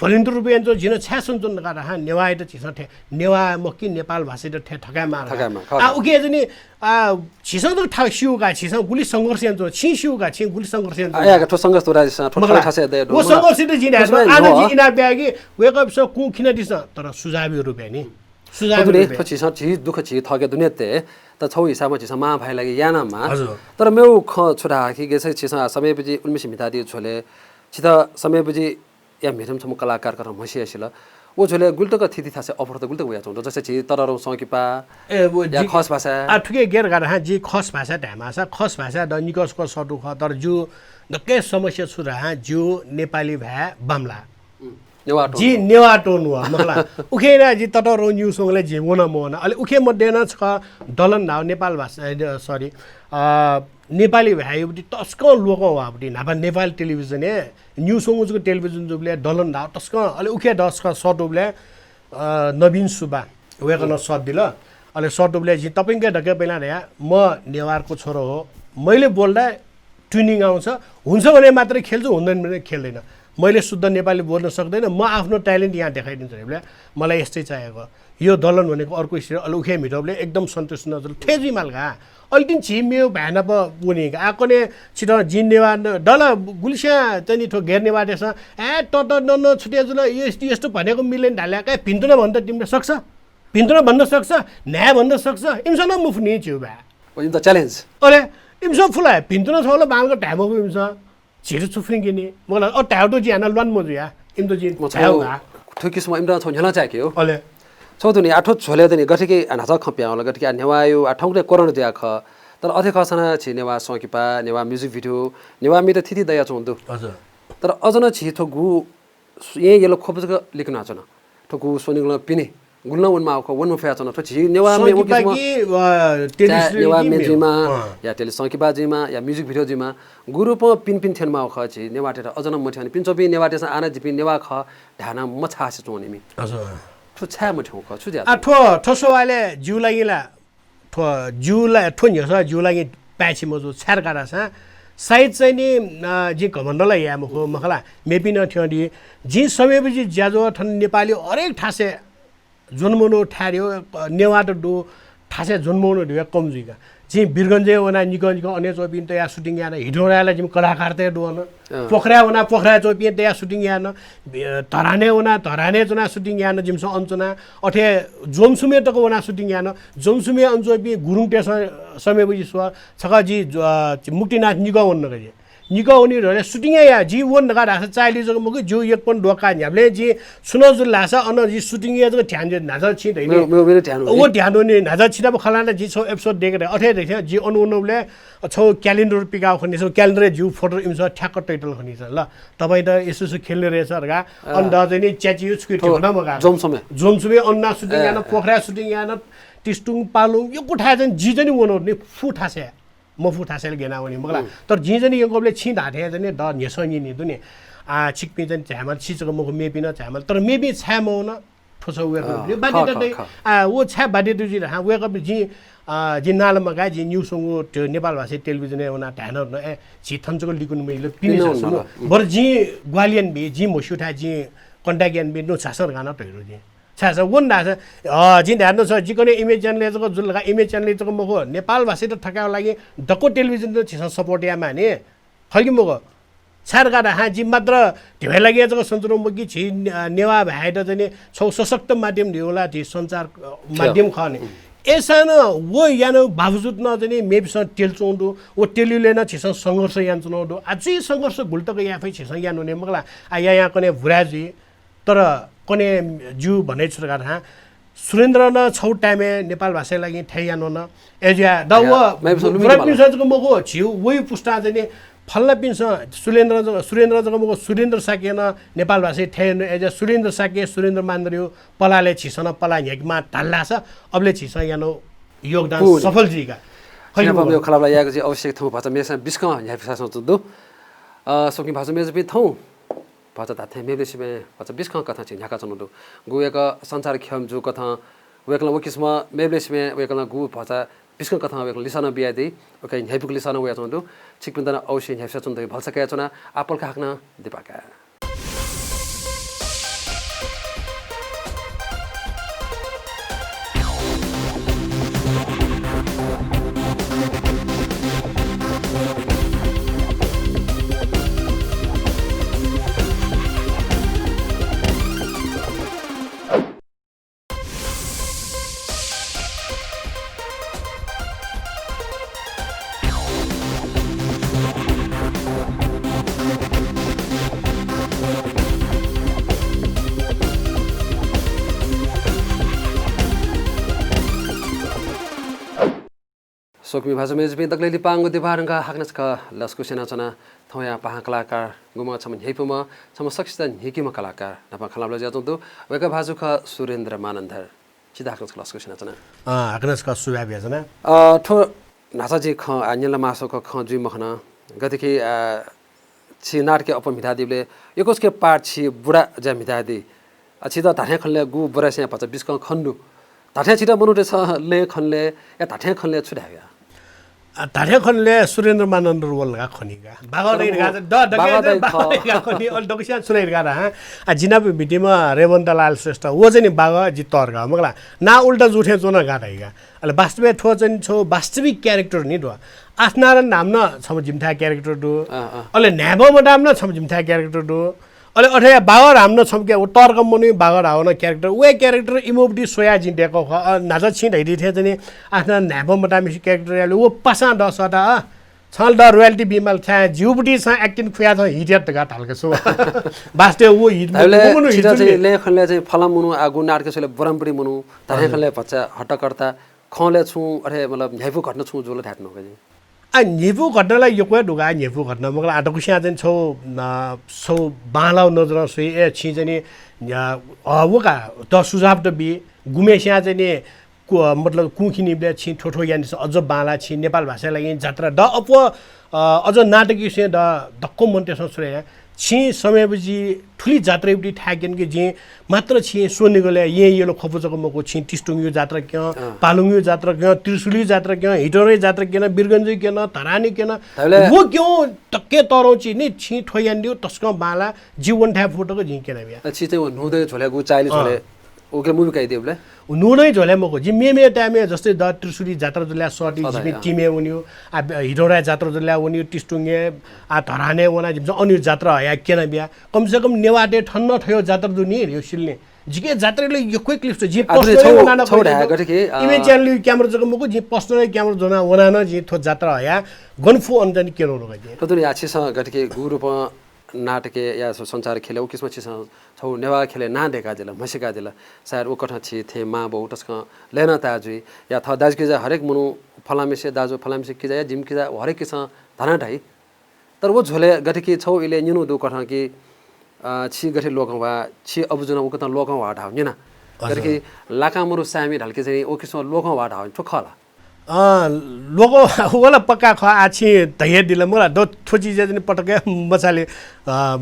फलिन्त्र रुपियाँ जो जिन छ्यासुन गरा हा नेवाई त छिस ठे नेवा मक्की नेपाल भाषा त ठे ठगा मार उके जनि छिस त ठा सिउगा छिस गुली संघर्ष जो छि सिउगा छि गुली संघर्ष आया ठो संघर्ष तोरा दिस ठो ठासे दे वो संघर्ष त जिन आज जि इना ब्यागी वेक अप सो कु खिन दिस तर सुझावी रुपियाँ नि सुझावी ठो छिस छि दुख छि थगे दुनिया ते त छौ हिसाबमा छिस मा भाइ लागि यानामा तर मेउ ख छोरा कि गेसे छिस समय पछि उल्मिसि मिता दियो छोले छिता समय बजी या मेरम छम कलाकार कर मसी आसिल ओ झोले गुल्टक थिथि थासे अफर त गुल्टक भया छौ जसे छि तररौ संकिपा ए वो या खस भाषा ठुके गेर गर हा जी खस भाषा ढामासा खस भाषा द निकसको सटु ख तर जु दके समस्या छु रहा जु नेपाली भए बामला नेवाटो जी नेवाटो नुवा मखला उखेना जी तररौ न्यु संगले जेमोन मोन अलि उखे मध्ये न छ दलन नाउ नेपाल भाषा सरी नेपाली भाइबटी टस्क लोक वाबटी नापा नेपाल टेलिभिजन ए न्यूज संगुजको टेलिभिजन जुबले दलन दा टस्क अलि उखे दस्क सटुबले नवीन सुबा वेकन सट दिल अलि सटुबले जि तपाईंके ढके बेला रे म नेवारको छोरो हो मैले बोल्दा ट्युनिङ आउँछ हुन्छ भने मात्रै खेल्छु हुँदैन भने खेल्दैन मैले शुद्ध नेपाली बोल्न सक्दैन म आफ्नो ट्यालेन्ट यहाँ देखाइदिन्छु हेबले मलाई यस्तै चाहिएको यो दलन भनेको अर्को स्थिति अलि उखे मिटोबले एकदम सन्तुष्ट नजर ठेजी मालगा अल्टिन छिमेउ भएन प पुनि आकोने छिटो जिन्नेवा डल गुलिसा चाहिँ ठो घेर्ने बाटेछ ए टट नन छुटे जुल यस्तो भनेको मिलेन ढाल्या काय भिन्तुन भन्न तिमीले सक्छ भिन्तुन भन्न सक्छ न्याय भन्न सक्छ इमसँग मुफ्नी छु बा इन त च्यालेन्ज अरे इमसँग फुला भिन्तुन छौला बालको टाइमको इमसँग छिटो चुफ्रिङ किने मलाई टाउटो जी हाना लन मजुया इमतो जी छाउगा ठुकिसम इमरा छ झला चाहियो अले चौधुनी आठो छोले दनि गठिके नाचा खप्या होला गठिके नेवायो आठौले कोरोना दिया ख तर अथे खसना छि नेवा सकिपा नेवा म्युजिक भिडियो नेवा मित थिति दया चोन्दु हजुर तर अजन छि थो गु ये येलो खोपजक लिखन आछन थो गु सोनिगल पिने गुल्न वनमा आको वनमा फ्याचन थो छि नेवा मे ओ किसम नेवा मेजिमा या टेलि सकिपा जिमा या म्युजिक भिडियो जिमा गुरु प पिन पिन थेनमा ख छि नेवाटे अजन मठ्यानि पिन चोपी नेवाटे आना जिपि नेवा ख ढाना मछासे चोनिमी हजुर ठो छ्या मठ्याउ ख छु ज्या ठो ठोसोवाले जिउ लागिला ठो जिउला ठो न्यस जिउ लागि प्याछि मजु छ्यार कारास साइड चाहिँ नि जी घमण्डलाई या मखो मखला मेपि न थियो दि जी समयपछि ज्याजो ठन नेपाली हरेक ठासे जन्मनु ठार्यो नेवाट डो ठासे जन्मनु दिया कमजुइका जी बिरगन्जे वना निकनिको अने चोपिन त या सुटिङ याना हिडोराला जिम कलाकार त डोन पोखरा वना पोखरा चोपिन त या सुटिङ याना तराने वना तराने जना सुटिङ याना जिमस अञ्चना अथे जोमसुमे तको वना सुटिङ याना जोमसुमे अञ्चोपि गुरुङ टेस समय बुझि स्व छका जी मुक्तिनाथ निको वन गजे निको उनी रले सुटिङ या जी वन नगा रास चाइली जको मगु जो एक पन ढोका न्याबले जी सुनो जु लासा अन जी सुटिङ या जको ध्यान जे नाजा छि दैने मेरो ध्यान ओ ध्यान नि नाजा छिदा खलाना जी छौ एपिसोड देखेर अथे देख्या जी अनुले छौ क्यालेन्डर पिकाउ खनि छौ क्यालेन्डर जु फोटो इमस ठ्याक्क टाइटल खनि छ ल तपाई त यसो खेल्ने रहेछ रगा अन द चाहिँ च्याची युज किट न मगा जोमसुमे अन्ना सुटिङ याना पोखरा सुटिङ याना टिस्टुङ पालुङ यो कुठा चाहिँ जी चाहिँ वनो नि फुठासे मफु थासेल गेना वनि मगला तर जि जनि यंगोबले छि धाथे जनि द नेसनि नि दुनि आ छिकपि जनि झ्यामल छिचको मको मेपिन झ्यामल तर मेबि छ्यामो न ठोसो वे को बादि त वो छ्या बादि दुजि हा वे को जि जि नालमा गा जि न्यूसंगो त्यो नेपाल भाषा टेलिभिजन एवना ढान ए जि थन्चको लिकुन मैले पिने बर जि ग्वालियन बि जि मोसुठा जि कन्ट्याक्ट बि नो छासर गाना तैरो जि छास वन दास जि ध्यान छ जिकने इमेज च्यानल जको जुलगा इमेज च्यानल जको मको नेपाल भाषा त ठकाउ लागि डको टेलिभिजन त छिस सपोर्ट या माने खल्की मको सरकार हा जि मात्र ढ्याइ लागि जको सञ्चार मकी छि नेवा भाइ त जने छौ सशक्त माध्यम दिउला छि सञ्चार माध्यम खने एसान वो यानो बावजुद न जने मेबिस टेलचोंडो वो टेलिले न छिस संघर्ष यान चुनोडो अझै संघर्ष गुल्टको याफै छिस यान हुने मगला आ या कने भुराजी तर कने जु भने सरकार हा सुरेन्द्र न छौ टाइमे नेपाल भाषा लागि ठ्यायान न एजिया द वो प्रपिसको मको छिउ वही पुस्ता जने फल्ला पिन्छ सुरेन्द्र जको मको सुरेन्द्र शाक्य न नेपाल भाषा ठ्यायान एजिया सुरेन्द्र शाक्य सुरेन्द्र मान्दर्यो पलाले छिसन पला हेकमा ढल्ला छ अबले छिस यानो योगदान सफल जीका खैन पम्यो खलाबला याको चाहिँ आवश्यक थौ भाषा मेसा बिस्कमा याफसा सोचदो सोकि भाषा मेज बि थौ भाषा ताथे मेबेसिमे भाषा बिस्कमा कथा चाहिँ याका चनदो गुएका संसार ख्यम जु कथा वेकला वकिसमा मेबेसिमे वेकला गु भाषा बिस्क कथा वेकला लिसन बियादि ओके हेपुक लिसन वया चनदो छिकपिन्दना अवश्य हेफसा चनदो भलसा कया चना आपल खाकना दिपाका सोकमी भाषा मेज बि दक्लेली पांगो दिबारंगा हाकनस का लस्कु सेना चना थया पाहा कलाकार गुमा छम हेपुमा छम सक्सित हेकिमा कलाकार नपा खलाबला जातो वेका भाजु का सुरेन्द्र मानन्धर चिदा हाकनस का लस्कु सेना चना हाकनस का सुया बेजना ठो नासा जी ख आन्यला मासो क ख जुइ मखना गतिकी छि नाटके अपमिता दिले यकोस के पार्ट छि बुढा जा मितादि अछि त धाने खले गु बुढा से 20 क खन्डु धाठ्या छिटा बनुटे छ ले खनले या धाठ्या खनले छुड्याया धाठ्या खनले सुरेन्द्र मानन्धर वलगा खनिगा बागरै गा द दके खनि अल दकसिया सुरेर गा हा जिना भिटीमा रेवन्तलाल श्रेष्ठ वो चाहिँ बाग जि तर्गा मगला ना उल्टा जुठे जोना गाडैगा अले वास्तविक ठो चाहिँ छो वास्तविक क्यारेक्टर नि दो आफ्नार नाम न छम जिमथा क्यारेक्टर दो अले न्याबो मडाम न छम जिमथा क्यारेक्टर दो अले अठे बागर हाम्रो छम्के तर्क मनि बागर हाउन क्यारेक्टर वे क्यारेक्टर इमोबडी सोया जिन्डेको नाजा छिन हैदि थे जनि आफ्ना न्याबो मटामिस क्यारेक्टर याले वो पासा दसटा छल द रोयल्टी बिमल छ जिउबडी छ एक्टिङ खुया छ हिटियत त गाट हल्के सो वास्ते वो हिट मुनु हिट चाहिँ लेखनले चाहिँ फलम मुनु आगु नाटके छले बरमपडी मुनु तरेखले भच्चा हटकर्ता खले छु अरे मतलब न्याइफु घट्न छु जोले ठाट्नु गजि आ न्याइफु घट्नलाई यो कोइ ढुगा न्याइफु घट्न मगला आटकुसिया चाहिँ छौ सो बालाउ नजर सो ए छि चाहिँ वका त सुझाव त बि गुमेसिया चाहिँ मतलब कुखिनीले छि ठोठो यानि अझ बाला छि नेपाल भाषा लागि जात्रा द अप अझ नाटकीय से द दक्को मन्टेसन सुरे छि समयपछि ठुली जात्रा एउटी ठाकेन कि जे मात्र छि सोनेगले येलो खपुजको मको छि टिस्टुङ जात्रा क पालुङ जात्रा क त्रिशुली जात्रा क हिटोरे जात्रा केन बिरगन्जी केन धरानी केन वो क्यों टक्के तरौ छि नि छि ठोयान दियो तस्क बाला जीवन ठा फोटोको झि केन बिया छि चाहिँ नुदै झोलेको चाइली झोले ओके मुभी काइ दिउले नुनै झोले मको जि मेमे टाइमे जस्तै द त्रिशुली जात्रा जुल्या सटी जिमे टिमे उन्यो आ हिटोरा जात्रा जुल्या उन्यो टिस्टुङे आ धराने वना जिम अन्य जात्रा हया केन बिया कम से कम नेवाटे ठन्न थयो जात्रा दुनी यो सिल्ने जिके जात्राले यो क्विक क्लिप जि पोस्टर वना छोडा गठके इमेज च्यानल क्यामेरा जको मको जि पोस्टर क्यामेरा जना वना न जि थो जात्रा हया गनफु अनजन केरो गजे तदुनी आछि स गठके गुरुप नाटके या संसार खेले किसम छिस छौ नेवा खेले ना देखा दिला मसिका दिला सायद ओ कथा छि थे मा बौ तस्क लेना ताजु या थ दाजु के जा हरेक मुनु फलामेसे दाजु फलामेसे कि जा जिम कि जा हरेक किस धना ढाई तर वो झोले गठे कि छौ इले न्युनु दु कथा कि छि गठे लोकवा छि अबुजना ओ कथा लोकवा ढाउ निना गठे कि लाका मुरु सामी ढलके चाहिँ ओ किसम लोकवा ढाउ ठोखला लोगो वाला पक्का ख आछि धैर्य दिला मलाई दो थोची जनि पटके मचाले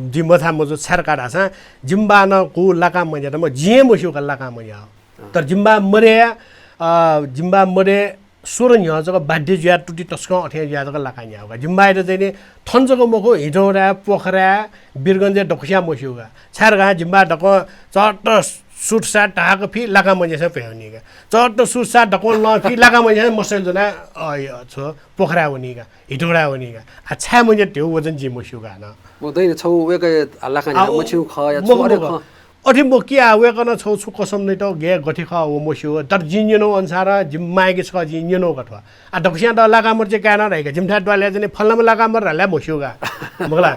जि मथा मजो छार काडा छ जिम्बा न को लाका मजा त म जिए मस्यो का लाका मजा तर जिम्बा मरे सोरन य जग बाध्य ज्या टुटी टस्क अथे ज्या जग लाका न्या हो जिम्बा त चाहिँ थन्जको मको हिडौरा पोखरा बिरगन्जे डखिया मस्यो का छार गा जिम्बा डक चट सुटसा ढाक फि लाका मजेसा फेउनीगा चट्ट सुटसा ढको ल फि लाका मजेसा मसल जना छ पोखरा हुनीगा हिटोडा हुनीगा अच्छा मजे त्यो वजन जी मस्युगा न मोदैन छौ वेकै लाका न्या मछु ख या छोरे ख अठि म के आवे कन छौ छु कसम नै त गे गठि ख हो मस्यु तर जिन्यनो अनुसार जिम्मागे छ जिन्यनो कठवा आ ढकसिया द लाका मर चाहिँ काना रहेगा जिमठा डले चाहिँ फल्नमा लाका मर रहला मस्युगा मगला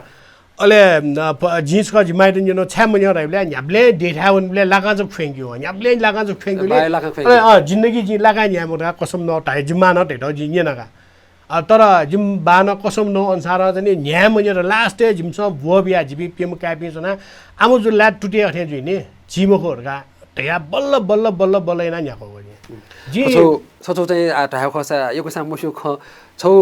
अले जीन्स का जिमाइ दिन जनो छ्याम मन्यो रैले न्याब्ले देठाउनले लागा जक फेंक्यो न्याब्ले लागा जक फेंक्योले जिन्दगी जि लागा न्यामरा कसम न टाइ जिम्मा न टेट जिन्य नगा तर जिम्बा न कसम न अनुसार चाहिँ न्याम मन्यो लास्ट जिमस बोबिया जिबी पेम कापि जना आमु जु ला टुटे अथे जिने जिमखोरगा तया बल्ल बल्ल बल्ल बल्ल इना न्याको जी छौ चाहिँ आ टाइ खसा यो कसा मस्यु ख छौ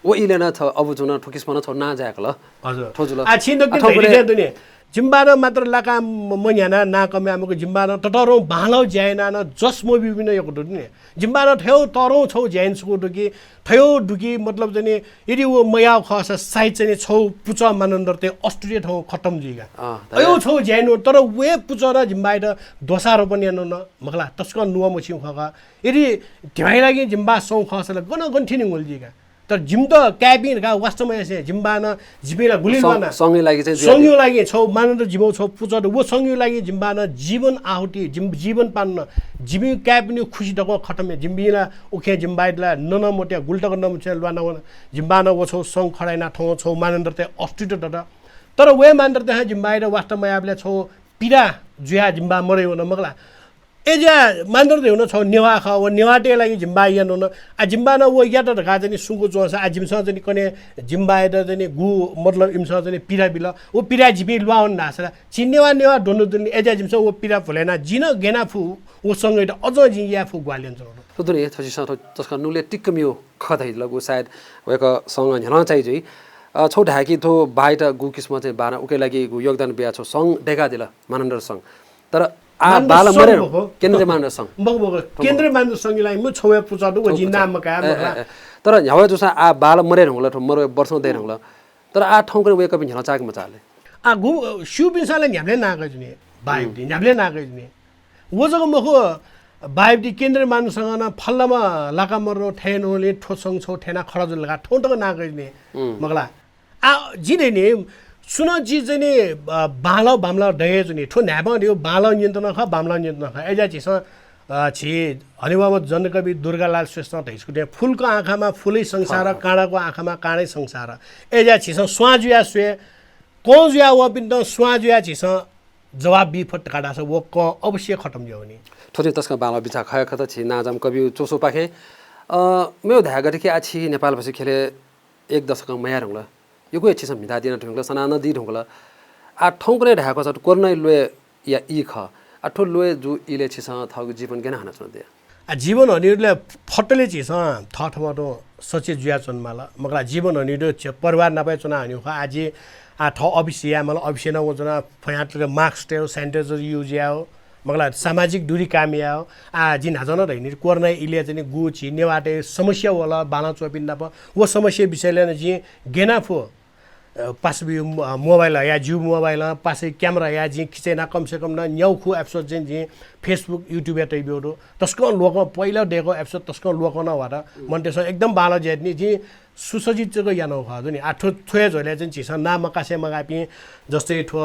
ओ इलेन छ अब जुन ठोकिस मन छ ना जाक ल हजुर ठोजुल आ छिन दक धेरै दुने जिम्बार मात्र लाका मन्याना ना कमे आमको जिम्बार टटरो भालो ज्याइना न जस म बिबिन यको दुने जिम्बार थ्यौ तरो छौ ज्याइन सुको दुकी थ्यौ दुकी मतलब जने यदि वो मया खस साइड चाहिँ छौ पुच मानन्दर ते अस्ट्रेलिया ठौ खतम जिगा अयो छौ ज्याइन तर वे पुच र जिम्बाइ त दोसारो पनि न मगला तस्क नुवा मछिउ खगा यदि ढ्याइ लागि जिम्बा सौ खसले गन गन्ठिनि गोल जिगा तर जिम त क्याबिन का वास्तवमा एसे जिम्बाना जिबेला गुलिलवाना सँगै लागि चाहिँ सँगै लागि छौ मानन्द जिमौ छौ पुचर वो सँगै लागि जिम्बाना जीवन आहुति जीवन पान्न जिमी क्याबिन खुशी दको खतम जिम्बिला ओखे जिम्बाइला नन मोट्या गुल्टा गर्न मछ लवाना जिम्बाना वो छौ सङ खडाइना ठौ छौ मानन्द ते अस्ट्रेलिया दटा तर वे मानन्द ते जिम्बाइ र वास्तवमा याबले छौ पिरा जुया जिम्बा मरे न मगला एजा मान्दर देउन छ नेवा ख व नेवाटे लागि जिम्बा यान न आ जिम्बा न व या त गा जनि सुंगु जोस आ जिमसा जनि कने जिम्बा द जनि गु मतलब इमसा जनि पिरा बिल ओ पिरा जिबि लवाउन नासरा चिनेवा नेवा दोनु दुनि एजा जिमसा ओ पिरा फलेना जिन गेना फु ओ सँगै त अझ जि या फु ग्वालेन छ तो दुनि थछि स तस्का नुले टिकमियो खदै लगु सायद वेक सँग झन चाहिँ जइ छौ ढाकी थो बाइट गु किस्म चाहिँ बाना उके लागि गु योगदान बिया छ सँग डेगा दिला मानन्दर सँग तर आ बाला मरे केन्द्र मानन्दर सँग बग केन्द्र मानन्दर सँगलाई म छौया पुचादु व जिन्ना मका तर ह्यावे जुसा आ बाला मरे होला ठो मरो वर्षौ दैन होला तर आ ठाउँ करे वेक पनि झन चाक मचाले आ गु शिव बिनसाले न्याब्ले नागै जुने बाइब दि न्याब्ले नागै जुने वो जग मखो बाइब दि केन्द्र मानसँग न फल्लमा लाका मरो ठेनोले ठोसङ छौ ठेना खडजुल लगा ठोटक नागै जुने मगला आ जिने ने सुन जी जने बाला बामला दय जुने ठो न्याबा दियो बाला नियन्त्रण ख बामला नियन्त्रण ख एजा छिस छि हरिबाबा जनकवि दुर्गालाल श्रेष्ठ तैस्कुटे फुलको आँखामा फुलै संसार काँडाको आँखामा काँडै संसार एजा छिस स्वाजुया स्वे कोजुया व पिन्द स्वाजुया छिस जवाब बि फट काडा छ वो क अवश्य खतम जाउने थोरै तस्का बाला बिचा खय खत छि नाजम कवि चोसो पाखे मेरो धागरे के आछि नेपाल भाषी खेले एक दशक मया रंगला योको छिस मिदा दिन ढंगला सना नदी ढंगला आ ठौकरे ढाको छ कोर्नै लोए या इ ख आ ठो लोए जु इले छिस थग जीवन गेना हना छ दे आ जीवन हनिले फटले छिस थठमटो सचे जुया चनमाला मगला जीवन हनिले परिवार नपाए चना हनि ख आजि आ ठ अफिसिया मलाई अफिसिया न वजना फयाटले मास्क टेउ सैनिटाइजर युज याओ मगला सामाजिक दूरी कामिया आ जिन हजन रहिनि कोर्नै इले चाहिँ गुची नेवाटे समस्या होला बाला चोपिन्दा प वो समस्या विषयले न जि गेनाफो पास भी मोबाइल या जियो मोबाइल पासै क्यामेरा या जी खिचेना कम से कम न न्याउखु एप्स जी फेसबुक युट्युब या तैबियो तस्को लोक पहिला डेको एप्स तस्को लोक न भएर मन त्यसो एकदम बाला जेट्नी जी सुसज्जित चाहिँ या न खाजु नि आठो थ्वे झोले चाहिँ छिस नाम कासे मगापि जस्तै ठो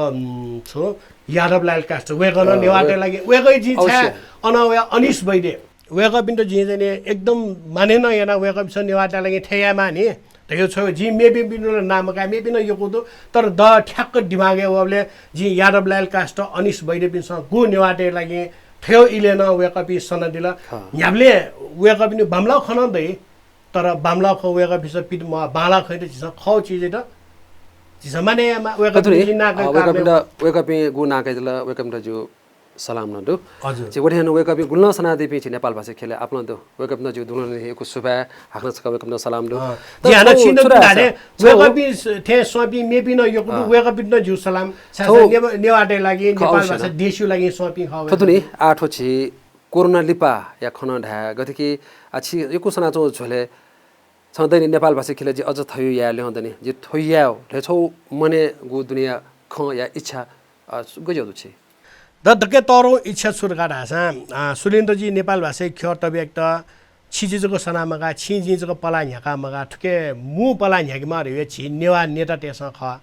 छो यादव लाल कास्ट वेगन नेवाटे लागि वेगै जी छ अनवया अनिश बैदे वेग पिन्ट जी चाहिँ एकदम मानेन याना वेग छ नेवाटे लागि ठेयामा नि त्यो छ जी मेबी बिनो नाम का मेबी न यो कुदो तर द ठ्याक्क दिमागे वले जी यादव लाल कास्ट अनिश बैदे पिन्स गु नेवाटे लागि थियो इलेन वेकपि सन दिला न्याबले वेकपि नि बामला खन दे तर बामला ख वेकपि स पिट म बाला खैते छिस खौ चीज त छिस माने वेकपि ना का वेकपि गु ना का दिला वेकपि जो सलाम नदु हजुर छि वठे न वेकअप गुल्न सना देपि छि नेपाल भाषा खेले आफ्नो दु वेकअप न जु दुलन एको सुबा हाक्न छ वेकअप न सलाम दु जी हाना छिन दाले वेकअप थे सोपि मेपि न यो वेकअप न जु सलाम सासा नेवाटे लागि नेपाल भाषा देशु लागि सोपि खवे थतुनी आठो छि कोरोना लिपा या खन ढा गतिकी अछि एको सना चो झोले छँदैन नेपाल भाषा खेले जे अझ थयु या ल्याउँदैन जे थोयाउ लेछौ मने गु दुनिया ख या इच्छा गजौ छि दके तरो इच्छा सुरका ढासा सुरेन्द्रजी नेपाल भाषा ख्यो तबेक त छिजिजको सनामगा छिजिजको पला ह्याका मगा ठुके मु पला ह्याकी मारे छि नेवा नेता तेस ख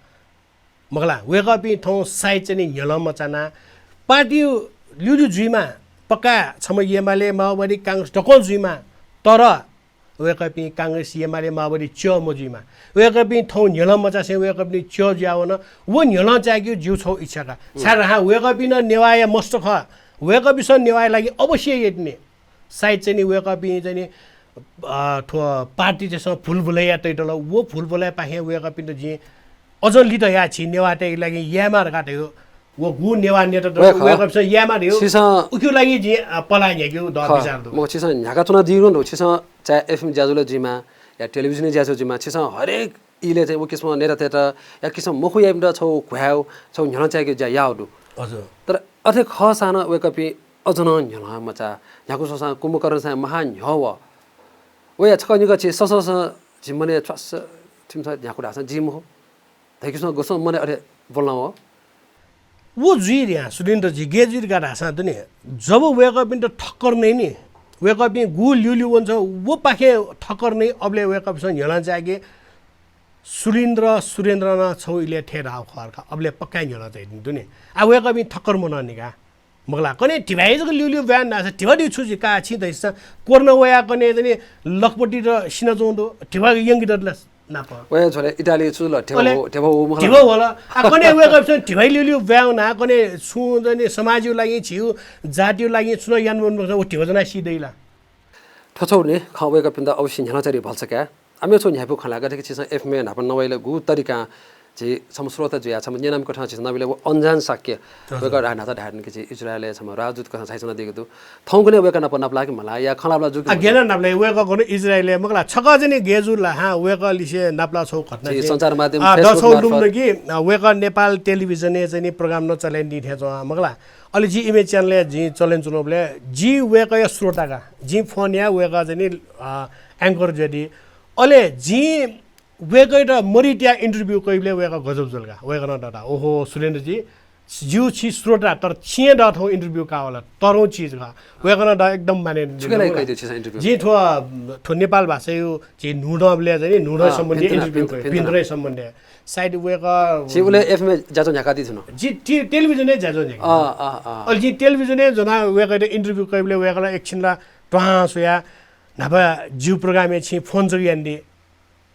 मगला वेकअपि थौ साइ चाहिँ हेलम मचाना पार्टी ल्युजु जुइमा पक्का छम एमाले माओवादी कांग्रेस ढकोल जुइमा तर वेकअपि कांग्रेस एमाले माओवादी च्यो मजुइमा वेकअपि थौ हेलम मचासे वेकअपि च्यो ज्यावन वो हेल चाहिँ जिउ छौ इच्छाका सार हा वेकअपि न नेवाय मस्त ख वेकअपि स नेवाय लागि अवश्य यत्ने साइड चाहिँ वेकअपि चाहिँ ठो पार्टी चाहिँ फुलफुलैया तैटल वो फुलफुलैया पाहे वेकअपि त जी अझ लित या छि नेवाटे लागि यामार काट्यो वो गु नेवा नेता वेकअप स यामार हो उक्यु लागि जी पला ह्याक्यु द विचार दु म छिस ह्याका चुना दिगु न छिस चाहे एफएम ज्याजुले जिमा या टेलिभिजन ज्याजु जिमा छिस हरेक इले चाहिँ किसम नेता तेता या किसम मुखु याम द छौ खुयाउ छौ ह्यान चाहिँ ज्या याउदु हजुर तर अथे ख साना वेकअपि अझन ह्यान मचा ह्याकु ससा कुम्भकर्ण सा महान हव वे छकनिग छि ससस जिमने छस थिमसा ह्याकु ढासा जिम हो थैकिसम गोसम मने अरे बोल्न हो वो जुइर यहाँ सुरेन्द्र जी गेजुर का ढासा त नि जब वेकअप इन ठक्कर नै नि वेकअप इन गु ल्युल्यु हुन्छ वो पाखे ठक्कर नै अबले वेकअप सँग हेला जागे सुरेन्द्र न छौ इले ठेराउ खरका अबले पक्का हेला चाहिँ दुनि आ वेकअप इन ठक्कर मन निका मगला कने टिभाइजको ल्युल्यु ब्यान नास टिभाडी छुजी का छि दैस कोर्न वया कने पनि लखपटी र सिना जोंदो टिभा यंगिदला नाप वया झले इटाली छुल टेबो होला आ कने वेकअप छ टिभाइ ल्युल्यु ब्याउ ना कने छु जने समाजु लागि छिउ जातिउ लागि छुन यान मन ओ टिभा जना सिदैला थछौ ने खवेका पिन्दा अवश्य ह्यान चरी भल्छ क्या आमे छु ह्यापु खला गथे छिस एफएम नाप नवैले गु तरिका जे समस्रोत जे या छम नेनाम कथा छ नबिले वो अनजान साक्य वेका ढाना त ढाड्न के इजरायलले छम राजदूत कथा छैन दिएको दु थौगने वेका नप नप लागि मला या खलाबला जुग गेना नपले वेका गने इजरायलले मगला छक जने गेजुला हा वेका लिसे नापला छौ घटना छ सञ्चार माध्यम फेसबुक मार्फत कि वेका नेपाल टेलिभिजनले चाहिँ प्रोग्राम न चलाइन दिथे छ मगला अलि जी इमेज च्यानलले जी चलेन चुनोबले जी वेका श्रोताका जी फोन या वेका चाहिँ एंकर जदी अले जी वेकै त मरिटिया इन्टरभ्यू कहिले वेका गजब जलगा वेका न डाटा ओहो सुरेन्द्र जी जिउ छि श्रोता तर छिए ड थौ इन्टरभ्यू का होला तरौ चीज का वेका न एकदम माने छुकेलाई कहि दिछ इन्टरभ्यू जी थो नेपाल भाषा यो चाहिँ नुडबले चाहिँ नुड सम्बन्धी इन्टरभ्यू पिन्द्रै सम्बन्धी साइड वेका जी उले एफएम जाजो झ्याका दिथुन जी टेलिभिजन जाजो झ्याका अलि जी टेलिभिजन जना वेका इन्टरभ्यू कहिले वेका एकछिनला टहास या नभा जिउ प्रोग्राम छि फोन जगियान्दी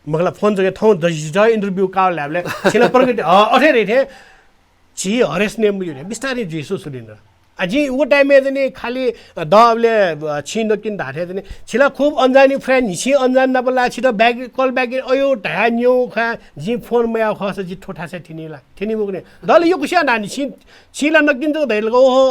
मगला फोन जगे थौ द इन्टरभ्यू का ल्याबले छिला प्रगति अठेरै थे छि हरेस नेम यो बिस्तारै जिसु सुरेन्द्र अझै वो टाइम में चाहिँ खाली दबले छिन किन धाथे चाहिँ छिला खूब अनजानी फ्रेन्ड छि अनजान नपला छि त ब्याग कल ब्याग अयो ढा न्यौ खा जी फोन मया खस जी ठोठा छ थिनीला थिनी मुग्ने दल यो कुसिया नानी छिला नकिन त दैलको ओहो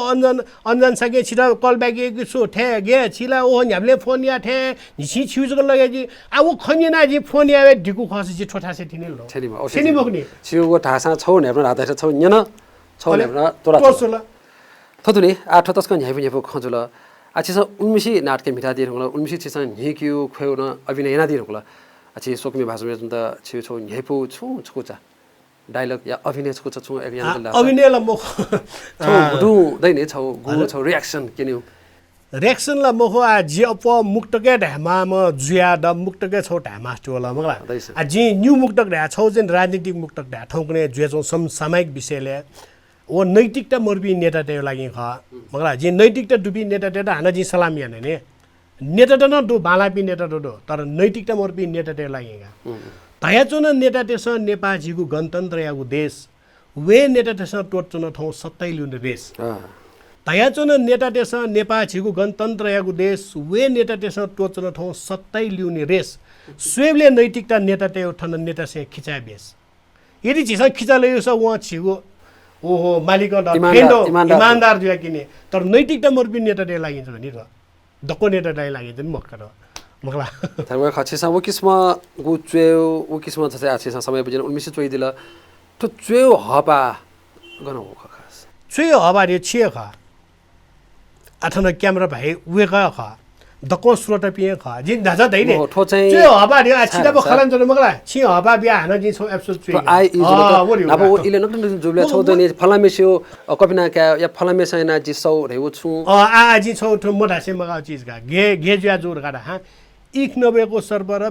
अनजान सके छि त कल ब्याग सो ठे गे छिला ओहो न्याबले फोन या ठे छि छिउजको लगे जी आ वो खन्यना जी फोन या ढिकु खस जी ठोठा छ थिनी लो थिनी मुग्ने छिउ वो ठासा छौ नेब्न राधा छौ न्यन छौ नेब्न तोरा थतुनी आठ तस्क न्याइपु न्याइपु खजुल आछि स उन्मिसी नाटक मिटा दिएर होला उन्मिसी छिस न्हिक्यु खयउन अभिनय ना दिएर होला आछि सोकमी भाषा में त छिउ छौ न्याइपु छु छुचा डायलॉग या अभिनय छुचा छु एक यान अभिनय ल म छौ दु दैने छौ गु छौ रिएक्सन किन्यु रिएक्सन ल म आ जी अप मुक्तके ढामा म जुया द मुक्तके छौ ढामा स्टो होला मगला आ जी न्यू मुक्तक ढा छौ जन राजनीतिक मुक्तक ढा ठौकने जुया छौ सामायिक विषयले वो नैतिकता मर्बी नेता टे लागि ख मगला जे नैतिकता डुबी नेता टे हाना जी सलाम याने ने नेता त न दु बालापी नेता दो तर नैतिकता मर्बी नेता टे लागि गा तयाचुन नेता टे स नेपाजीको गणतन्त्र यागु देश वे नेता टे स टोटचुन थौ सत्तै ल्युने देश तयाचुन नेता टे स नेपाजीको गणतन्त्र यागु देश वे नेता टे स टोटचुन थौ सत्तै ल्युने रेस स्वेबले नैतिकता नेता टे उठन नेता से खिचा बेस यदि छिस खिचा लयो स व छिगो ओहो मालिक इमान्दार जुया किने तर नैतिकता मोर्पी नेताले लागिन्छ भने र दक्को नेताले लागिन्छ नि मक्कर मगला थाङवा खछिसा वो किस्म गु च्वेउ वो किस्म छ आछिसा समय बजेन उनमिसे चोइ दिला तो च्वेउ हपा गन हो खास च्वेउ हपा रे छिए ख अथन क्यामेरा भाइ उएका ख दक्को स्रोत पिए ख जिन धाजा दैने च्वेउ हपा रे आछिदा ब खलन जन मगला छि हपा बिया हान जि छौ एप्सोड च्वेउ आई अब वो इले नक्न जुबले छौ दने फलामेस्यो कपिना क्या या फलामेसैना जि सौ रेउ छु आ जि छौ ठो मोडासे मगा चीज का गे जुया जोर गाडा हा इक नभएको सर्प र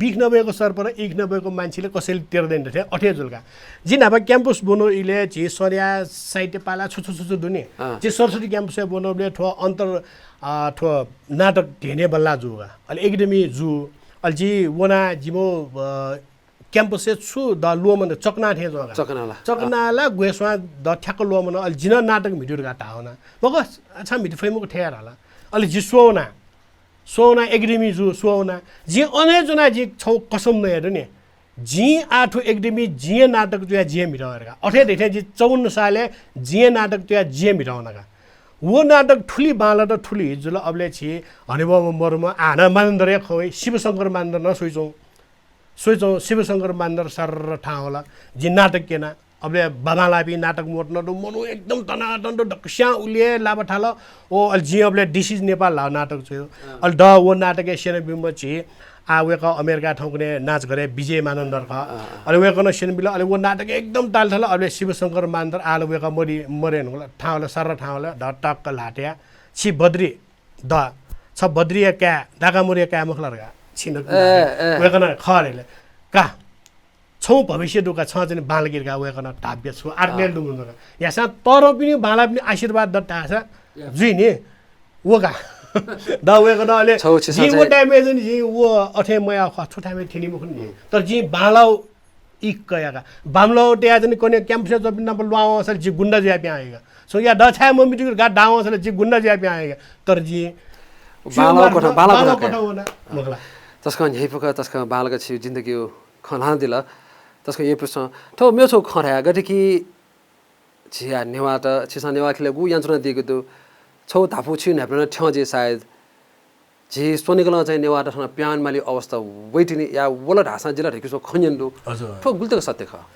बिक नभएको सर्प र इक नभएको मान्छेले कसैले तिर्दैन थियो अठे जुल्का जिन अब क्याम्पस बनो इले झि सरिया साहित्य पाला छु दुने जे सरस्वती क्याम्पस बनाउले ठो अन्तर ठो नाटक ढेने बल्ला जुगा अलि एकाडेमी जु अलि वना जिमो क्याम्पस छु द लोमन चकना थे जगा चकनाला गुएसवा द ठ्याक लोमन अलि जिन नाटक भिडियो गाटा होना बगस अच्छा भिडियो फ्रेमको ठेर होला अलि जिसोना सोना एकाडेमी जु सोना जी अने जना जी छौ कसम न हेर्नु नि जी आठो एकाडेमी जी नाटक जुया जी मिराउनका अठे देखे जी 54 साले जी नाटक जुया जी मिराउनका वो नाटक ठुली बाला त ठुली जुल अबले छि हनेबो मरम आना मानन्दर खै शिवशंकर मानन्दर न सोइचौ शिवशंकर मानन्दर सर ठाउँ होला जी नाटक केना अबले बाबाला भी नाटक मोट्न दो मनु एकदम तनातन डक्स्या उले लाबा थाल ओ अल जी अबले डिसिज नेपाल ला नाटक छ अल द वो नाटक एशियन बिम्ब छि आ वेका अमेरिका ठाउँकने नाच गरे विजय मानन्दर ख अले वेका न सेन बिल अले वो नाटक एकदम ताल थाल अबले शिवशंकर मानन्दर आल वेका मरेन होला ठाउँला सर ठाउँला द टक्क लाट्या छि बद्री द छ बद्री क्या दागा मुरे क्या मखलरगा छिन वेका न खरेले का छौ भविष्य दुका छ जने बालगिरका वेकन टाब्य छु आर्नेल दुमुनका यासा तर पनि बाला पनि आशीर्वाद दट्टा छ जुइ नि वका द वेकन अले जी वो ड्यामेज नि जी वो अठे मया ख छोटामे थिनि मुखन नि तर जी बालाउ इक कयाका बामलो ट्या जने कोने क्याम्पस जब न लवाओ सर जी गुन्डा ज्या प्या आएगा सो या द छा मम्मी गा डाओ सर जी गुन्डा ज्या प्या आएगा तर जी बाला कोठा होना मगला तस्का यही पका तस्का बालका छि जिन्दगी खना दिला तस्को ये प्रश्न तो मेरो छौ खरा गटे कि छिया नेवा त छिसा नेवा खिले गु यन्त्र दिएको दु छौ धापु छि नेप्न ठ्याउ जे सायद जी सोनिकल चाहिँ नेवा त प्यान माली अवस्था वेटिनी या वला ढासा जिल्ला ढेकिसो खन्यन्दु ठो गुल्तको सत्य ख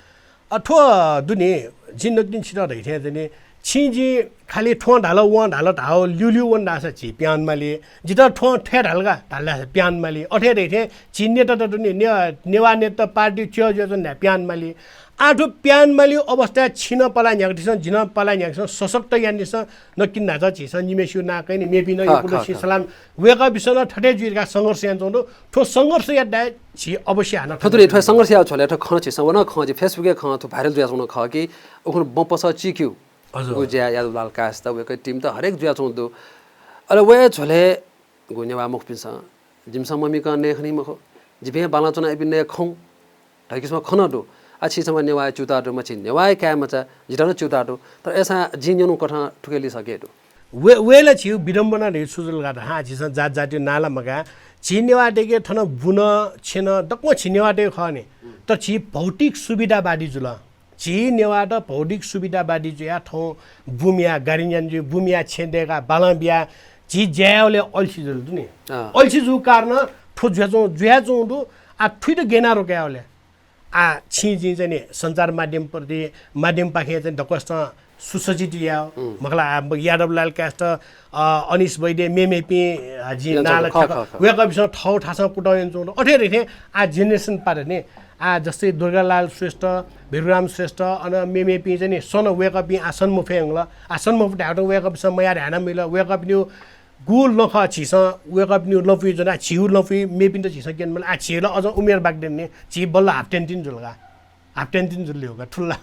अठो दुनी जिन्दगिन छिरा दैथे जने छिजी खाली ठो ढालो व ढालो ढाओ ल्युल्यु वन ढासा छि प्यान माली जिता ठो ठे ढालगा ढाला प्यान माली अठे दैथे चिन्ने त दुनी नेवा नेता पार्टी च्यो जो न प्यान माली आठो प्यान माली अवस्था छिन पला न्यागदिस जिन पला न्यागस सशक्त यानिस नकिन नाजा छिस निमेसु ना कैनि मेबि न पुलिस सलाम वेका बिसन ठटे जुइका संघर्ष यान जोndo ठो संघर्ष या दा छि अवश्य हान ठतुरे ठो संघर्ष या छले ठो खन छि सन ख जे फेसबुक ख तो भाइरल जुया सन ख कि ओखन बपस चिक्यु गुजिया यादुलाल कास त वेकै टिम त हरेक जुया चोंदो अले वे झले गुनेवा मुख पिस जिमसा मम्मी क ने खनि मखो जिबे बालाचना इबिने खौ ढाकिसमा खनदो आछि सम नेवा चुताडो मछि नेवा क्या मचा जिटानो चुताडो तर एसा जिन्यनु कथा ठुकेली सकेदो वेला छिउ विडम्बना रे सुजुल गाडा हा छिस जात जाति नाला मगा छिनेवा देके थन बुन छिन दक्क छिनेवा दे खने त छि भौतिक सुविधावादी जुल छि नेवाट भौतिक सुविधावादी जुया ठौ बुमिया गारिन्यान जु बुमिया छेदेका बालाबिया छि ज्याले अल्छि जुल दुनी अल्छि जु कारण ठो जुयाजो दु आ ठुइट गेना रोक्याले आ छि जि चाहिँ सञ्चार माध्यम प्रति माध्यम पाखे चाहिँ दकस्त सुसज्जित या मखला यादव लाल कास्ट अनिस वैद्य मेमेपी जी नाला वेका विषय ठाउँ ठासा पुटाउन जोड अठे रेथे आ जेनेरेसन पारे ने आ जस्तै दुर्गालाल श्रेष्ठ भिरुराम श्रेष्ठ अन मेमेपी चाहिँ नि सन वेका पि आसन मुफे हंगला आसन मुफ ढाटो वेका विषय मया ध्यान मिल वेका पनि गुल नख छिस वेका पनि लफी जना छिउ लफी मेपि त छिस केन मलाई आ छिला अझ उमेर बाग्दैन नि छि बल्ल हाफ टेन्टिन जुलगा हाफ टेन्टिन जुल होगा ठुल्ला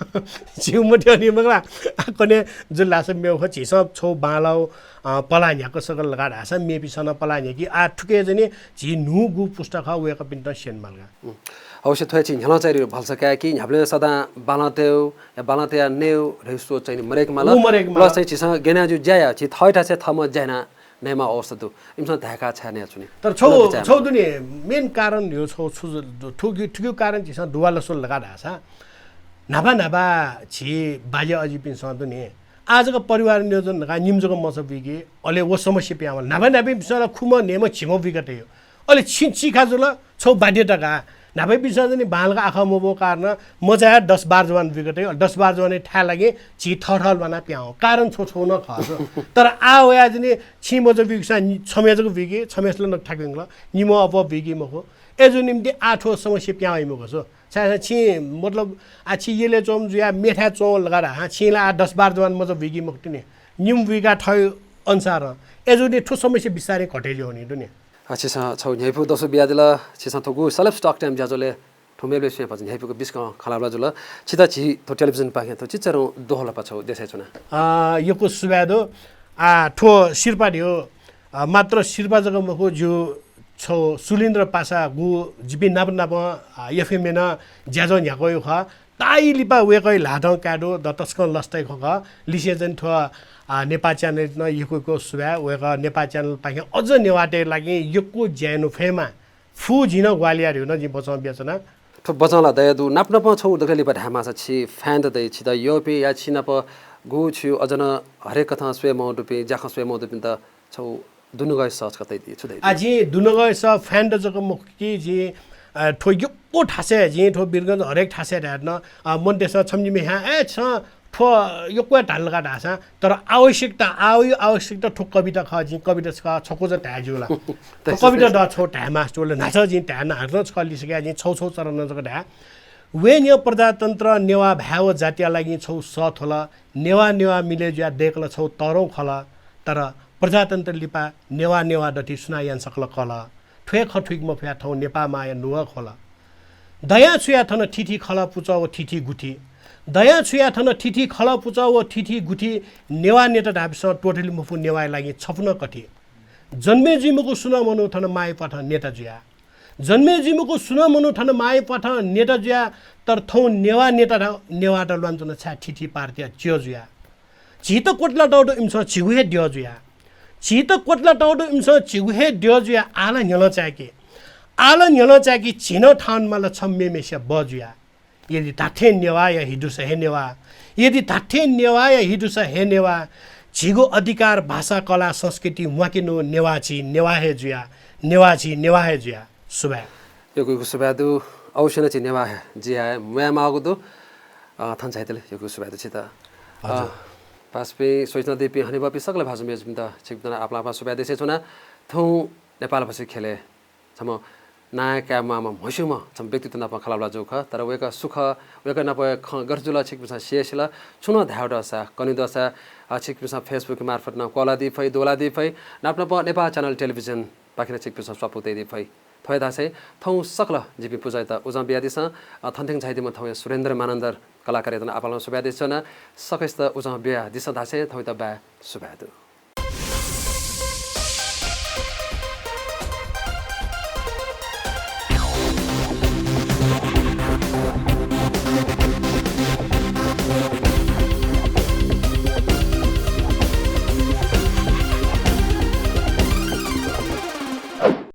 छिउ मट्यो नि मगला कने जुल्ला से मेउ ख छिस छौ बालाउ पलान्याको सकल लगा ढासा मेपि सन पलान्या कि आ ठुके जने झि नु गु पुस्तक वेका पनि त सेन मालगा अवश्य थोय चाहिँ झला चाहिँ भल्छ क्या कि हामीले सदा बालातेउ या बालातेया नेउ रेसो चाहिँ मरेक माला प्लस चाहिँ छिस गेनाजु ज्याया छि थयटा से थम ज्याना नेमा अवस्था दु इमसा धाका छाने छुनी तर छौ दुनी मेन कारण यो छौ ठुक्यु कारण छिस दुवाला सोल लगा ढासा नाभा छि बाजे अजिपिन सदु नि आजको परिवार नियोजन का निम्जको मस बिगे अले वो समस्या प्यावल नाभा बिसरा खुम नेम छिमो बिगटे हो अले छिछि खाजुल छौ बाध्यता नाभा बिसरा नि बालका आँखा मोबो कारण म चाहिँ 10-12 जवान बिगटे 10-12 जवान ठा लागे छि ठठल बना प्याउ कारण छौ न खस तर आ होया जनि छि मज बिगसा छमेजको बिगे छमेसले न ठाकिङ ल निमो अप बिगे मको एजु निम्ति आठो समस्या प्याउ मको सो चाहे छि मतलब आछि येले चोम जुया मेठा चो लगारा हा छिला 10-12 जवान मज बिगी मक्ति नि निम बिगा ठय अनुसार एजु नि ठो समस्या बिसारे घटेजो हुने दुनि छिसा छौ न्याइपु दसो बियादिला छिसा थगु सेलेब स्टक टाइम ज्याजोले ठुमेले से पछि न्याइपुको बिस्क खलाबला जुल छिता छि तो टेलिभिजन पाखे त चिचरो दोहला पछौ देशै छुना यको सुबादो ठो शिरपा दियो मात्र शिरपा जगमको जो छौ सुलिन्द्र पासा गु जिपि नाप यफेमेन ज्याजो न्याको ख ताइ लिपा वेकै लाढौ काडो द तस्क लस्तै खक लिसेजन थ नेपा च्यानल न यको सुबा वेक नेपा च्यानल पाखे अझ नेवाटे लागि यको ज्यानु फेमा फु जिन ग्वालियर हो न जि बचाउ बेचना तो बचाउला दयादु नाप्न प छौ दगली प ढामा छ छि फ्यान दै छि द योपे या छिना प गु छु अजन हरेक कथा स्वे मौडुपे जाख स्वे मौडुपिन त छौ दुनुगय सच कतै दि छु दै आजि दुनुगय स फ्यान द जक मुखकी जि ठो यको ठासे जि ठो बिरगन हरेक ठासे हेर्न मन देश छमजिमे हा ए छ ठो यको ढालगा ढासा तर आवश्यकता ठो कविता ख जि कविता छ छको ज ढाजुला कविता द छो ढामा स्टोले नाच जि ढाना हर्न छ लिसके जि छौ चरण जक ढा वेन्य प्रजातन्त्र नेवा भाव जातीय लागि छौ सथ होला नेवा मिले ज्या देखल छौ तरौ खला तर प्रजातन्त्र लिपा नेवा डटी सुनायान सकल कल ठ्वे खठुक म फ्या ठौ नेपा माया नुवा खोला दया छुया थन ठिठी खला पुचाव ठिठी गुठी दया छुया थन ठिठी खला पुचाव ठिठी गुठी नेवा नेता ढाबिस टोटली मुफु नेवाय लागि छप्न कठी जन्मे जिमुको सुन मनु थन माय पठ नेता जुया जन्मे जिमुको सुन मनु थन माय पठ नेता जुया तर थौ नेवा ड लन्जन छा ठिठी पार्तिया च्यो जुया चित कोटला डौडो इमस छिगुहे ड्यो जुया चित कोटला डौडो इमस छिगुहे ड्यो जुया आला न्यल चाकी छिन ठान माल छम्मे मेसे बजुया यदि ताठे नेवा या हिडुस हे नेवा यदि ताठे नेवा या हिडुस हे नेवा छिगो अधिकार भाषा कला संस्कृति मुकिनो नेवाची नेवा हे जुया सुबा योगु सुबादु औषन छि नेवा जिया म्या मागुदु थन छैतले योगु सुबादु छिता पासपे सोच्न देपी हनेबापी सकले भाषा मेजम त छिकदना आपला आपला सुबा देशे छुना थौ नेपाल भाषा खेले छम नायका मामा मसुम छम व्यक्तित्व नप खलाबला जोख तर वेका सुख वेका नप गरजुला छिकबिसा शेषला छुन धाउडसा कनिदसा छिकबिसा फेसबुक मार्फत न कोलादी फै दोलादी फै नाप्न प नेपाल च्यानल टेलिभिजन पाखिन छिकबिसा सपुतै दि फै थय दासे थौ सकल जिपि पुजाइ त उजा बियादिस थन्थिङ छाइदि म थौ सुरेन्द्र मानन्दर कलाकार यतना आपला सुबा देशना सकैस्त उजा बिया दिस दासे थौ त बा सुबादु